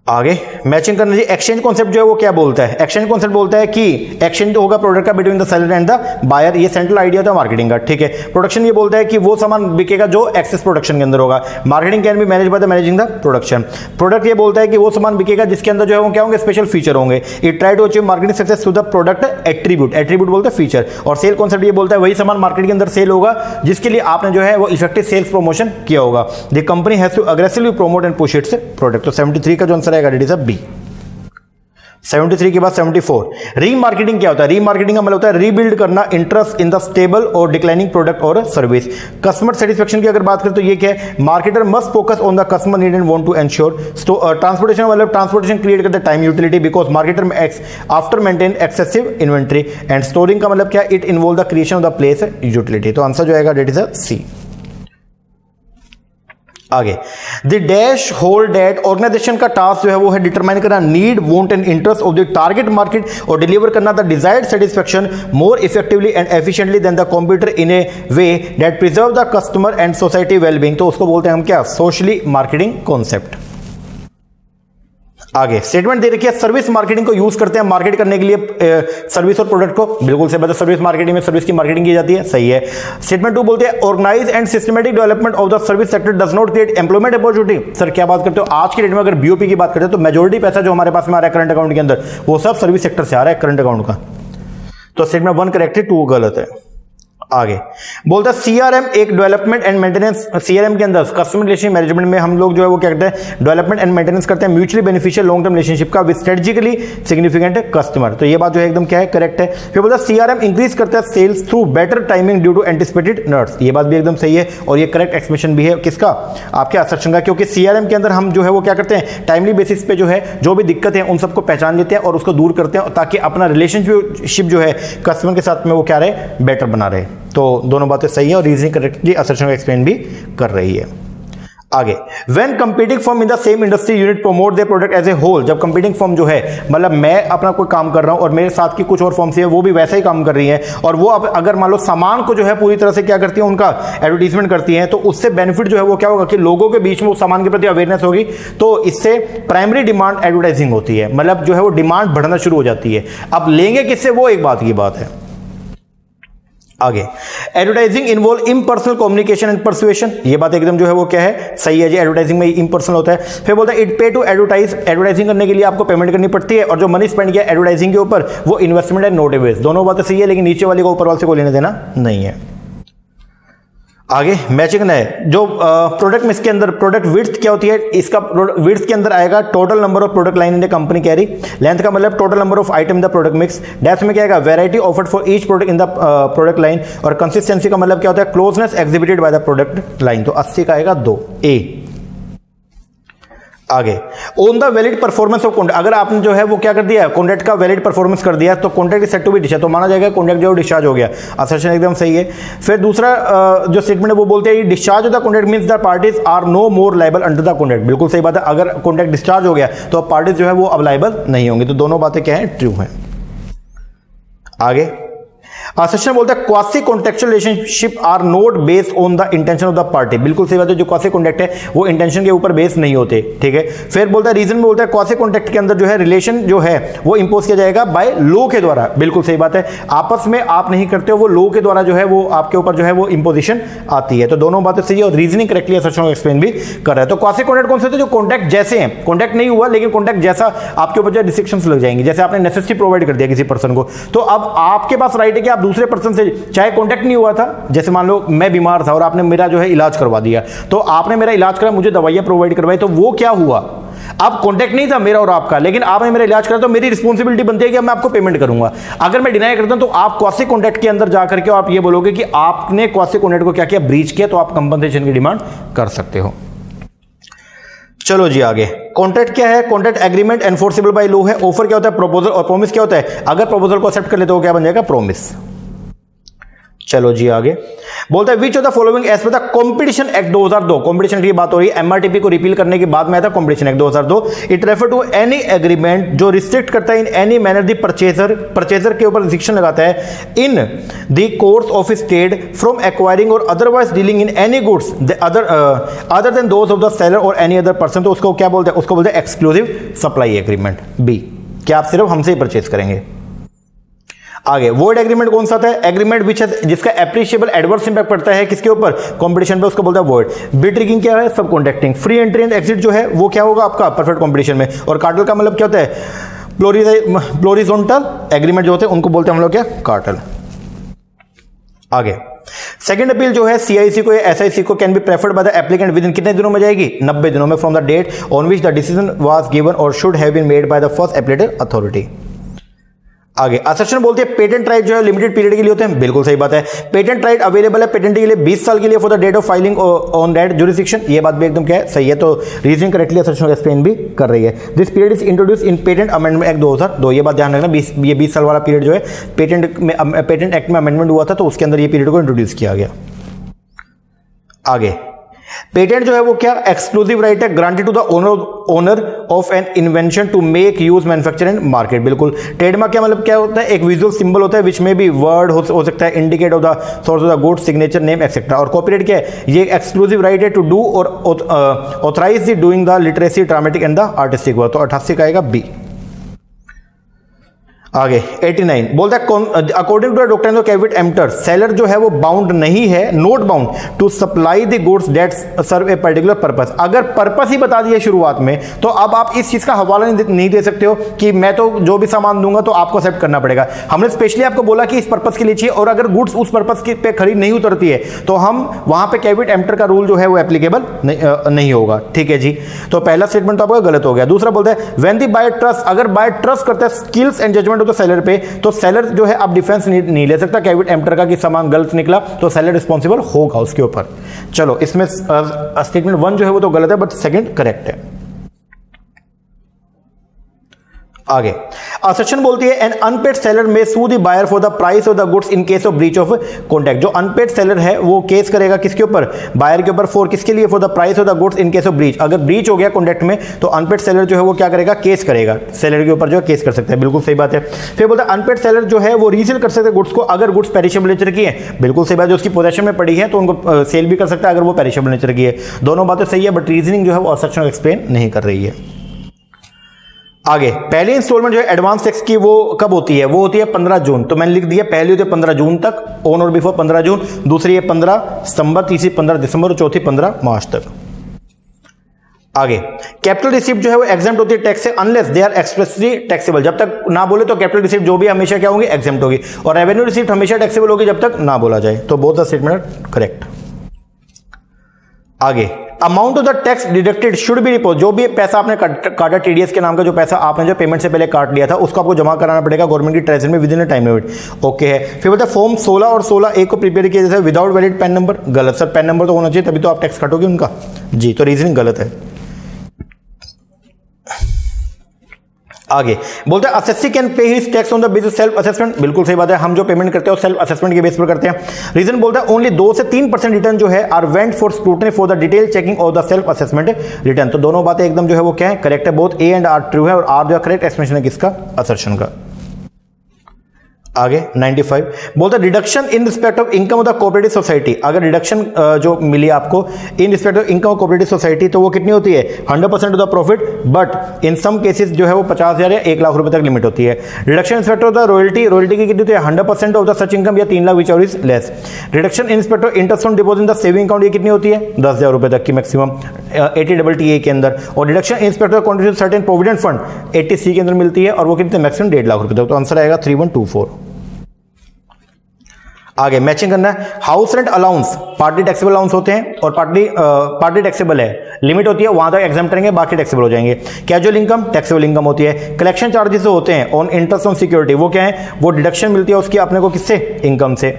आगे मैचिंग करना चाहिए। एक्सचेंज कॉन्सेप्ट जो है वो क्या बोलता है, एक्सचेंज कॉन्सेप्ट बोलता है कि एक्सचेंज जो होगा प्रोडक्ट का between the seller and the buyer, ये सेंट्रल आइडिया था मार्केटिंग का, ठीक है। प्रोडक्शन ये बोलता है कि वो सामान बिकेगा जो एक्सेस प्रोडक्शन के अंदर होगा, marketing can be manage by the managing the production. Product ये बोलता है कि वो सामान बिकेगा जिसके अंदर जो है वो क्या होंगे, स्पेशल फीचर होंगे। It try to achieve marketing success through the product attribute, attribute बोलते हैं फीचर। और सेल कॉन्सेप्ट ये बोलता है वही सामान मार्केट के अंदर सेल होगा जिसके लिए आपने जो है वो इफेक्टिव सेल्स प्रमोशन किया होगा। The company has to aggressively promote and push its product. तो 73 का जो आंसर आएगा इट इज अ बी। 73 के बाद 74 रीमार्केटिंग क्या होता है, रीमार्केटिंग का मतलब होता है रीबिल्ड करना इंटरेस्ट इन द स्टेबल और डिक्लाइनिंग प्रोडक्ट और सर्विस। कस्टमर सेटिस्फेक्शन की अगर बात करें तो ये क्या है, marketer must focus on the customer need and want to ensure. Transportation मतलब ट्रांसपोर्टेशन क्रिएट करता है time utility because marketer after maintain excessive inventory. And storing का मतलब क्या, it involve the creation of the place utility. तो answer जो आएगा that is a C. आगे the dash hold that organisation का टास्क जो है वो है डिटरमाइन करना need want and interest of the target market और डिलीवर करना the desired satisfaction more effectively and efficiently than the computer in a way that preserve the customer and society wellbeing. तो उसको बोलते हैं हम क्या, सोशली मार्केटिंग कॉन्सेप्ट। आगे statement दे रखी है सर्विस मार्केटिंग को यूज करते हैं मार्केट करने के लिए सर्विस और प्रोडक्ट को, बिल्कुल से मतलब सर्विस मार्केटिंग में सर्विस की मार्केटिंग की जाती है, सही है। स्टेटमेंट 2 बोलते हैं organise and systematic development of the service sector does not create employment opportunity. Sir क्या बात करते हो, आज की डेट में अगर बीओपी की बात करते हैं तो मेजोरिटी पैसा जो हमारे पास में आ रहा है करंट अकाउंट के अंदर वो सब सर्विस सेक्टर से आ रहा है करंट अकाउंट का। तो स्टेटमेंट 1 करेक्ट है, 2 गलत है। आगे बोलता है सीआरएम एक डेवलपमेंट एंड मेंटेनेंस, सीआरएम के अंदर कस्टमर रिलेशन मैनेजमेंट में हम लोग जो है वो क्या करते हैं, डेवलपमेंट एंड मेंटेनेंस करते हैं mutually beneficial long term relationship का विद स्ट्रेटेजिकली सिग्निफिकेंट कस्टमर। तो ये बात जो है एकदम क्या है, करेक्ट है। फिर बोलता है सीआरएम इंक्रीज करता है sales through better timing due to anticipated nurse. ये बात भी एकदम सही है और ये करेक्ट एक्सप्रेशन भी है किसका, आपके असर्शन का, क्योंकि सीआरएम के अंदर हम जो है वो क्या करते हैं, टाइमली बेसिस पे जो है जो भी दिक्कत है उन सबको पहचान लेते हैं और उसको दूर करते हैं ताकि अपना रिलेशनशिप जो है कस्टमर के साथ में वो क्या रहे, बेटर बना रहे। तो दोनों बातें सही है और रीजनिंग करेक्टली असर्शन को एक्सप्लेन भी कर रही है। आगे when competing firm in the same industry unit promote their product as a whole, जब कंपीटिंग फर्म जो है मतलब मैं अपना कोई काम कर रहा हूं और मेरे साथ की कुछ और फर्म्स है वो भी वैसा ही काम कर रही हैं और वो अब अगर मान लो सामान को जो है पूरी तरह से क्या करती है, उनका एडवर्टीजमेंट करती हैं, तो उससे बेनिफिट जो है वो क्या होगा कि लोगों के बीच में उस सामान के प्रति अवेयरनेस होगी। तो इससे प्राइमरी डिमांड एडवर्टाइजिंग होती है, मतलब जो है वो डिमांड बढ़ना शुरू हो जाती है। अब लेंगे किससे वो एक बात की बात है। आगे advertising involve impersonal communication and persuasion, ये बात एकदम जो है वो क्या है, सही है जी, एडवर्टाइजिंग में इम्पर्सनल होता है। फिर बोलता है इट पे टू एडवर्टाइज, एडवर्टाइजिंग करने के लिए आपको पेमेंट करनी पड़ती है और जो मनी स्पेंड किया एडवर्टाइजिंग के ऊपर वो इन्वेस्टमेंट है नॉट ए वेस्ट। दोनों बातें सही है लेकिन नीचे वाले को ऊपर वाले से कोई लेना देना नहीं है। आगे मैचिंग है जो प्रोडक्ट में इसके अंदर प्रोडक्ट विड्थ क्या होती है, इसका विड्थ के अंदर आएगा total number of product line in the company carry, length का मतलब total number of item in the product mix, depth में क्या आएगा variety offered for each product in the product line, और कंसिस्टेंसी का मतलब क्या होता है closeness exhibited by the product line. तो 80 का आएगा 2 ए। आगे, on the valid performance of contract, अगर आपने जो है वो क्या कर दिया, कॉन्ट्रैक्ट का वैलिड परफॉर्मेंस कर दिया तो contract is set to be discharge, तो माना जाएगा कॉन्ट्रैक्ट जो डिस्चार्ज हो गया। असर्शन एकदम सही है। फिर दूसरा जो स्टेटमेंट है वो बोलते हैं discharge of the contract means the parties are no more liable under the contract, बिल्कुल सही बात है। अगर कॉन्ट्रैक्ट डिस्चार्ज हो गया तो पार्टीज जो है वो अब लायबल नहीं होंगे, तो दोनों बातें क्या है, ट्रू है। आगे सेक्शन बोलता है quasi contractual relationship are not based on the intention of the party, बिल्कुल सही बात है। जो क्वासी कॉन्ट्रैक्ट है वो इंटेंशन के ऊपर बेस नहीं होते, ठीक है। फिर बोलता है रीजन में बोलता है क्वासी कॉन्ट्रैक्ट के अंदर जो है रिलेशन जो है वो इंपोज किया जाएगा बाय लॉ के द्वारा, बिल्कुल सही बात है। आपस में आप नहीं करते हो, वो लॉ के द्वारा जो है वो आपके ऊपर जो है वो इंपोजिशन आती है, तो दोनों बातें सही है और रीजनिंग करेक्टली सेक्शन एक्सप्लेन भी कर रहा है। तो क्वासी कॉन्ट्रैक्ट कौन से थे, जो कॉन्ट्रैक्ट जैसे हैं, कॉन्ट्रैक्ट नहीं हुआ लेकिन कॉन्ट्रैक्ट जैसा आपके ऊपर जो रिस्ट्रिक्शंस लग जाएंगे, जैसे आपने नेसेसिटी प्रोवाइड कर दिया किसी पर्सन को, तो अब आपके पास राइट है कि आप दूसरे पर्सन से, चाहे कॉन्टैक्ट नहीं हुआ था, जैसे मान लो मैं बीमार था और आपने मेरा जो है इलाज करवा दिया, तो आपने मेरा इलाज करा, मुझे दवाइयां प्रोवाइड करवाई, तो वो क्या हुआ, अब कॉन्टैक्ट नहीं था मेरा और आपका, लेकिन आपने मेरा इलाज करा, तो मेरी रिस्पॉन्सिबिलिटी बनती है कि मैं आपको पेमेंट करूंगा। अगर मैं डिनाई करता हूं तो आप क्वासी कॉन्ट्रैक्ट के अंदर जाकर के आप ये बोलोगे कि आपने क्वासी कॉन्ट्रैक्ट को क्या किया, ब्रीच किया, तो आप कंपनसेशन की डिमांड कर सकते हो। चलो जी आगे, कॉन्ट्रैक्ट क्या है, contract agreement enforceable by law है। ऑफर क्या होता है, प्रपोजल, और प्रॉमिस क्या होता है, अगर प्रपोजल को एक्सेप्ट कर लेते हो क्या बन जाएगा, प्रॉमिस। चलो जी आगे, बोलता है which of the following as per the competition act 2002, competition की बात हो रही है, एमआरटीपी को रिपील करने के बाद में आता competition act 2002। It refer to any agreement जो रिस्ट्रिक्ट करता है in any manner the purchaser के ऊपर रिस्ट्रिक्शन लगाता है in the course of state from acquiring और otherwise dealing in any goods other than those of the seller और any other person, तो उसको क्या बोलते हैं, उसको बोलते हैं एक्सक्लूसिव सप्लाई एग्रीमेंट। बी, क्या आप सिर्फ हमसे ही परचेज करेंगे। आगे, वॉइड एग्रीमेंट कौन सा था, एग्रीमेंट विच जिसका एप्रिशिएबल एडवर्स इंपैक्ट पड़ता है किसके ऊपर, कंपटीशन पे, उसको बोलता है वॉइड। बिड ट्रिगिंग क्या है, सब contracting. Free entry and exit जो है वो क्या होगा आपका, परफेक्ट कंपटीशन में। और कार्टेल का मतलब क्या होता है, प्लोरिजोंटल एग्रीमेंट जो होते हैं उनको बोलते हैं हम लोग क्या, कार्टेल। आगे, सेकंड अपील जो है सीआईसी को या एसआईसी को can be preferred by the applicant within कितने दिनों में जाएगी, 90 दिनों में from the date on which the decision was given और should have been made by the first appellate authority. आगे, असर्शन बोलते हैं पेटेंट राइट जो है लिमिटेड पीरियड के लिए होते हैं, बिल्कुल सही बात है। पेटेंट राइट अवेलेबल है पेटेंट के लिए 20 साल के लिए for the date of filing on that jurisdiction, ये बात भी एकदम क्या है, सही है। तो रीजनिंग करेक्टली असर्शन एक्सप्लेन भी कर रही है। This period is introduce in patent amendment act 2002, ये बात ध्यान रखना, 20 साल वाला पीरियड जो है पेटेंट एक्ट में अमेंडमेंट हुआ था, तो उसके अंदर ये पीरियड को इंट्रोड्यूस किया गया। आगे, पेटेंट जो है वो क्या, एक्सक्लूसिव राइट है granted to the owner of an invention to make use manufacture and market, बिल्कुल। ट्रेडमार्क क्या मतलब क्या होता है, एक विजुअल सिंबल होता है विच में भी वर्ड हो सकता है, indicate of the source of the good, signature, name etcetera. और कॉपीराइट क्या है, ये एक्सक्लूसिव राइट है टू डू और authorise the doing the literacy, dramatic and the artistic work, तो 88 का आएगा बी। आगे 89 बोलता है according to the doctrine of caveat emptor, seller जो है वो बाउंड नहीं है, not bound to supply the goods that serve a particular purpose. अगर पर्पस ही बता दिया शुरुआत में, तो अब आप इस चीज का हवाला नहीं दे सकते हो कि मैं तो जो भी सामान दूंगा तो आपको एक्सेप्ट करना पड़ेगा। हमने स्पेशली आपको बोला कि इस पर्पस के लिए चाहिए, और अगर गुड्स उस पर्पस के पे खरीद नहीं उतरती है तो हम वहां पे कैविट एम्प्टर का रूल जो है वो एप्लीकेबल नहीं होगा, ठीक है जी। तो पहला स्टेटमेंट तो आपका गलत हो गया। दूसरा बोलता है व्हेन द बायर ट्रस्ट, अगर बायर ट्रस्ट करता है स्किल्स एंड जजमेंट तो सेलर पे, तो सेलर जो है अब डिफेंस नहीं ले सकता कैविट एम्प्टर का कि सामान गलत निकला, तो सेलर रिस्पॉन्सिबल होगा उसके ऊपर। चलो, इसमें स्टेटमेंट 1 जो है वो तो गलत है, बट सेकंड करेक्ट है। आगे, सेक्शन बोलती है N unpaid seller may sue the buyer for the price of the goods in case of breach of contract. जो अनपेड सेलर है वो केस करेगा किसके ऊपर, बायर के ऊपर, फॉर किसके लिए, for the price of the goods in case of breach. अगर ब्रीच हो गया कॉन्ट्रैक्ट में तो अनपेड सेलर जो है वो क्या करेगा, केस करेगा, सेलर के ऊपर जो है केस कर सकता है, बिल्कुल सही बात है। फिर बोलता है अनपेड सेलर जो है वो रीसेल कर सकते हैं गुड्स को, अगर गुड्स पेरिशेबल नेचर की है, बिल्कुल सही बात, जो उसकी पोजेशन में पड़ी है तो उनको सेल भी कर सकता है अगर वो पेरिशेबल नेचर की है। दोनों बातें सही है, बट रीजनिंग जो है वो सेक्शन एक्सप्लेन नहीं कर रही है। आगे, पहली इंस्टॉलमेंट जो है एडवांस टैक्स की वो कब होती है, वो होती है 15 जून। तो मैंने लिख दिया, पहली होती है 15 जून तक, ऑन और बिफोर 15 जून, दूसरी है 15 सितंबर, तीसरी 15 दिसंबर और चौथी 15 मार्च तक। आगे, कैपिटल रिसीप्ट जो है वो एग्जेम्प्ट होती है टैक्स से unless they are expressly taxable. जब तक ना बोले तो कैपिटल रिसीप्ट जो भी हमेशा क्या होगी, एग्जेम्प्ट होगी, और रेवेन्यू रिसीप्ट हमेशा टैक्सेबल होगी जब तक ना बोला जाए। तो बोथ द स्टेटमेंट करेक्ट। आगे, amount of the tax deducted should be report, जो भी पैसा आपने काटा टीडीएस के नाम का, जो पैसा आपने जो पेमेंट से पहले काट लिया था उसको आपको जमा कराना पड़ेगा गवर्नमेंट की ट्रेजरी में with in a time limit, okay है। फिर बोलता है फॉर्म 16 और 16A को प्रिपेयर किया जैसे विदाउट वैलिड पैन नंबर, गलत सर, पैन नंबर तो होना चाहिए तभी तो आप टैक्स काटोगे उनका जी, तो रीजनिंग गलत है। आगे बोलते हैं assessee can pay his tax on the basis self assessment, बिल्कुल सही बात है, हम जो पेमेंट करते हैं वो सेल्फ असेसमेंट के बेस पर करते हैं। रीजन बोलता है ओनली 2 से 3% रिटर्न जो है are went for scrutiny for the detail checking of the self assessment return. तो दोनों बातें एकदम जो है वो क्या है, करेक्ट है, both A and R true है, और आर जो करेक्ट एक्सप्लेनेशन है किसका, असर्शन का। आगे 95 बोलता है deduction in respect of income of the cooperative society, अगर डिडक्शन जो मिली आपको in respect of income of cooperative society तो वो कितनी होती है, 100% of the profit, but in some cases जो है वो 50,000 या 1 लाख रुपए तक लिमिट होती है। Reduction in respect of the royalty, royalty की कितनी होती है, 100% ऑफ द सच इनकम या 3 lakh which is less. Reduction in respect of interest on deposit in the saving account, ये कितनी होती है, 10,000 रुपए तक की मैक्सिमम 80TTA के अंदर। और reduction in respect of contribution certain provident fund 80C के अंदर मिलती है, और वो कितने मैक्सिमम 1.5 लाख रुपए तक। तो आंसर आएगा 3124। आगे मैचिंग करना है, house rent allowance party taxable allowance होते हैं, और पार्टी टैक्सेबल है, लिमिट होती है, वहां तक एग्जाम करेंगे, बाकी टैक्सेबल हो जाएंगे। कैजुअल इनकम टैक्सेबल इनकम होती है। कलेक्शन चार्जेस होते हैं ऑन इंटरेस्ट ऑन सिक्योरिटी, वो क्या है, वो डिडक्शन मिलती है उसकी अपने को किससे, इनकम से,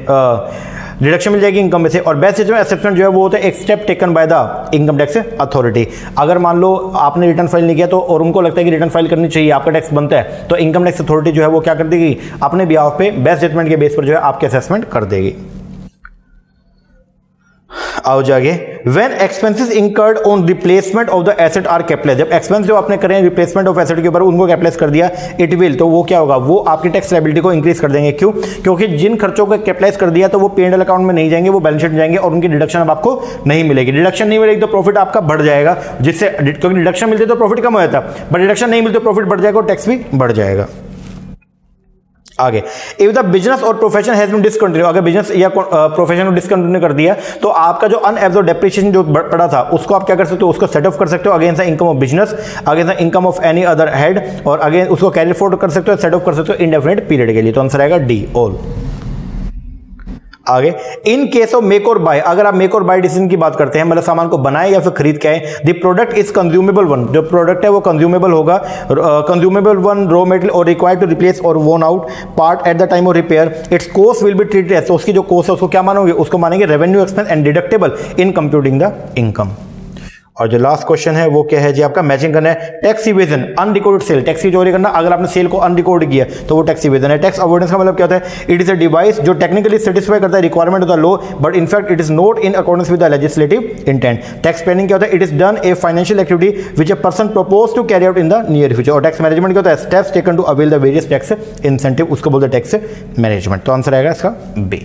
डिडक्शन मिल जाएगी इनकम में से। और बेस्ट असेसमेंट जो है वो होता है एक step taken by the income tax authority. अगर मान लो आपने रिटर्न फाइल नहीं किया तो, और उनको लगता है कि रिटर्न फाइल करनी चाहिए, आपका टैक्स बनता है, तो इनकम टैक्स अथॉरिटी जो है वो क्या कर देगी, अपने बिहाफ पे बेस्ट जजमेंट के बेस पर जो है आपके असेसमेंट कर देगी। आओ जागे, when expenses incurred on replacement of the asset are capitalised, जब एक्सपेंस जो आपने करें रिप्लेसमेंट ऑफ एसेट के ऊपर उनको कैपिटलाइज कर दिया, इट विल, तो वो क्या होगा, वो आपकी टैक्स लायबिलिटी को इंक्रीज कर देंगे। क्यों, क्योंकि जिन खर्चों को कैपिटलाइज कर दिया तो वो P&L अकाउंट में नहीं जाएंगे, वो बैलेंस शीट में जाएंगे, और उनकी डिडक्शन अब आपको नहीं मिलेगी। डिडक्शन नहीं मिलेगी तो प्रॉफिट आपका बढ़ जाएगा, जिससे, क्योंकि डिडक्शन मिलती है तो प्रॉफिट कम हो जाता है, बट डिडक्शन नहीं मिलती तो प्रॉफिट बढ़ जाएगा और टैक्स भी बढ़ जाएगा। आगे, इफ द बिजनेस और प्रोफेशन हैज बीन डिसकंटिन्यू, अगर बिजनेस या प्रोफेशन को डिसकंटिन्यू कर दिया तो आपका जो अनएब्जॉर्ब डेप्रिसिएशन जो पड़ा था उसको आप क्या कर सकते हो, उसको सेट ऑफ कर सकते हो against the income of business, against the income of any other head, और अगेन उसको कैरी फॉरवर्ड कर सकते हो, सेट ऑफ कर सकते हो इंडेफिनिट पीरियड के लिए। तो आंसर आएगा डी, ऑल। आगे, इन केस ऑफ मेक और बाय, अगर आप मेक और बाय डिसीजन की बात करते हैं, मतलब सामान को बनाए या फिर खरीद के आए, the product is consumable one, जो प्रोडक्ट है वो कंज्यूमेबल होगा, कंज्यूमेबल वन रॉ मटेरियल और रिक्वायर्ड टू रिप्लेस और worn out part at the time of repair, its cost will be treated as, तो उसकी जो कॉस्ट है उसको क्या मानोगे, उसको मानेंगे revenue expense and deductible in computing the income. और जो लास्ट क्वेश्चन है वो क्या है जी, आपका मैचिंग करना है, tax evasion unrecorded sale, tax की चोरी करना, अगर आपने सेल को अनरिकॉर्ड किया तो वो टैक्स इवेजन है। टैक्स अवॉइडेंस का मतलब क्या होता है, इट इज अ डिवाइस जो टेक्निकली सेटिस्फाई करता है requirement of the law, but in fact it is not in accordance with the legislative intent. Tax planning क्या होता है, it is done a financial activity which a person propose to carry out in the near future. और tax management क्या होता है, steps taken to avail the various tax incentive, उसको बोलते हैं टैक्स मैनेजमेंट। तो आंसर आएगा इसका बी।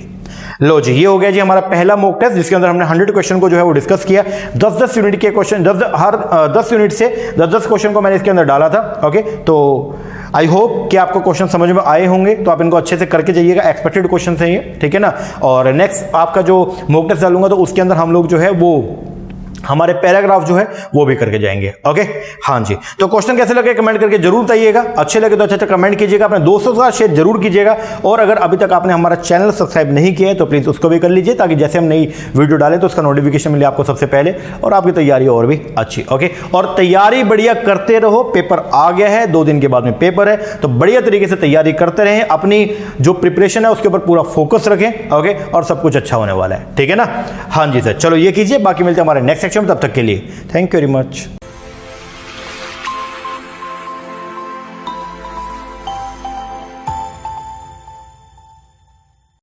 लो जी, ये हो गया जी हमारा पहला मॉक टेस्ट, जिसके अंदर हमने 100 क्वेश्चन को जो है वो डिस्कस किया। 10-10 यूनिट के क्वेश्चन, हर 10 यूनिट से 10-10 क्वेश्चन को मैंने इसके अंदर डाला था। ओके, तो आई होप कि आपको क्वेश्चन समझ में आए होंगे, तो आप इनको अच्छे से करके जाइएगा, एक्सपेक्टेड क्वेश्चन है ये, ठीक है ना। और नेक्स्ट आपका जो मॉक टेस्ट डालूंगा तो उसके अंदर हम लोग जो है वो हमारे पैराग्राफ जो है वो भी करके जाएंगे। ओके, हाँ जी, तो क्वेश्चन कैसे लगे कमेंट करके जरूर बताइएगा, अच्छे लगे तो अच्छा कमेंट कीजिएगा, अपने दोस्तों के साथ शेयर जरूर कीजिएगा, और अगर अभी तक आपने हमारा चैनल सब्सक्राइब नहीं किया है तो प्लीज उसको भी कर लीजिए, ताकि जैसे हम नई वीडियो डालें तो उसका नोटिफिकेशन मिले आपको सबसे पहले, और आपकी तैयारी और भी अच्छी। ओके, और तैयारी बढ़िया करते रहो, पेपर आ गया है, 2 दिन के बाद में पेपर है, तो बढ़िया तरीके से तैयारी करते रहें, अपनी जो प्रिपरेशन है उसके ऊपर पूरा फोकस रखें। ओके, और सब कुछ अच्छा होने वाला है, ठीक है ना। हाँ जी सर, चलो ये कीजिए, बाकी मिलते हैं हमारे नेक्स्ट सेक्शन में, तब तक के लिए थैंक यू वेरी मच।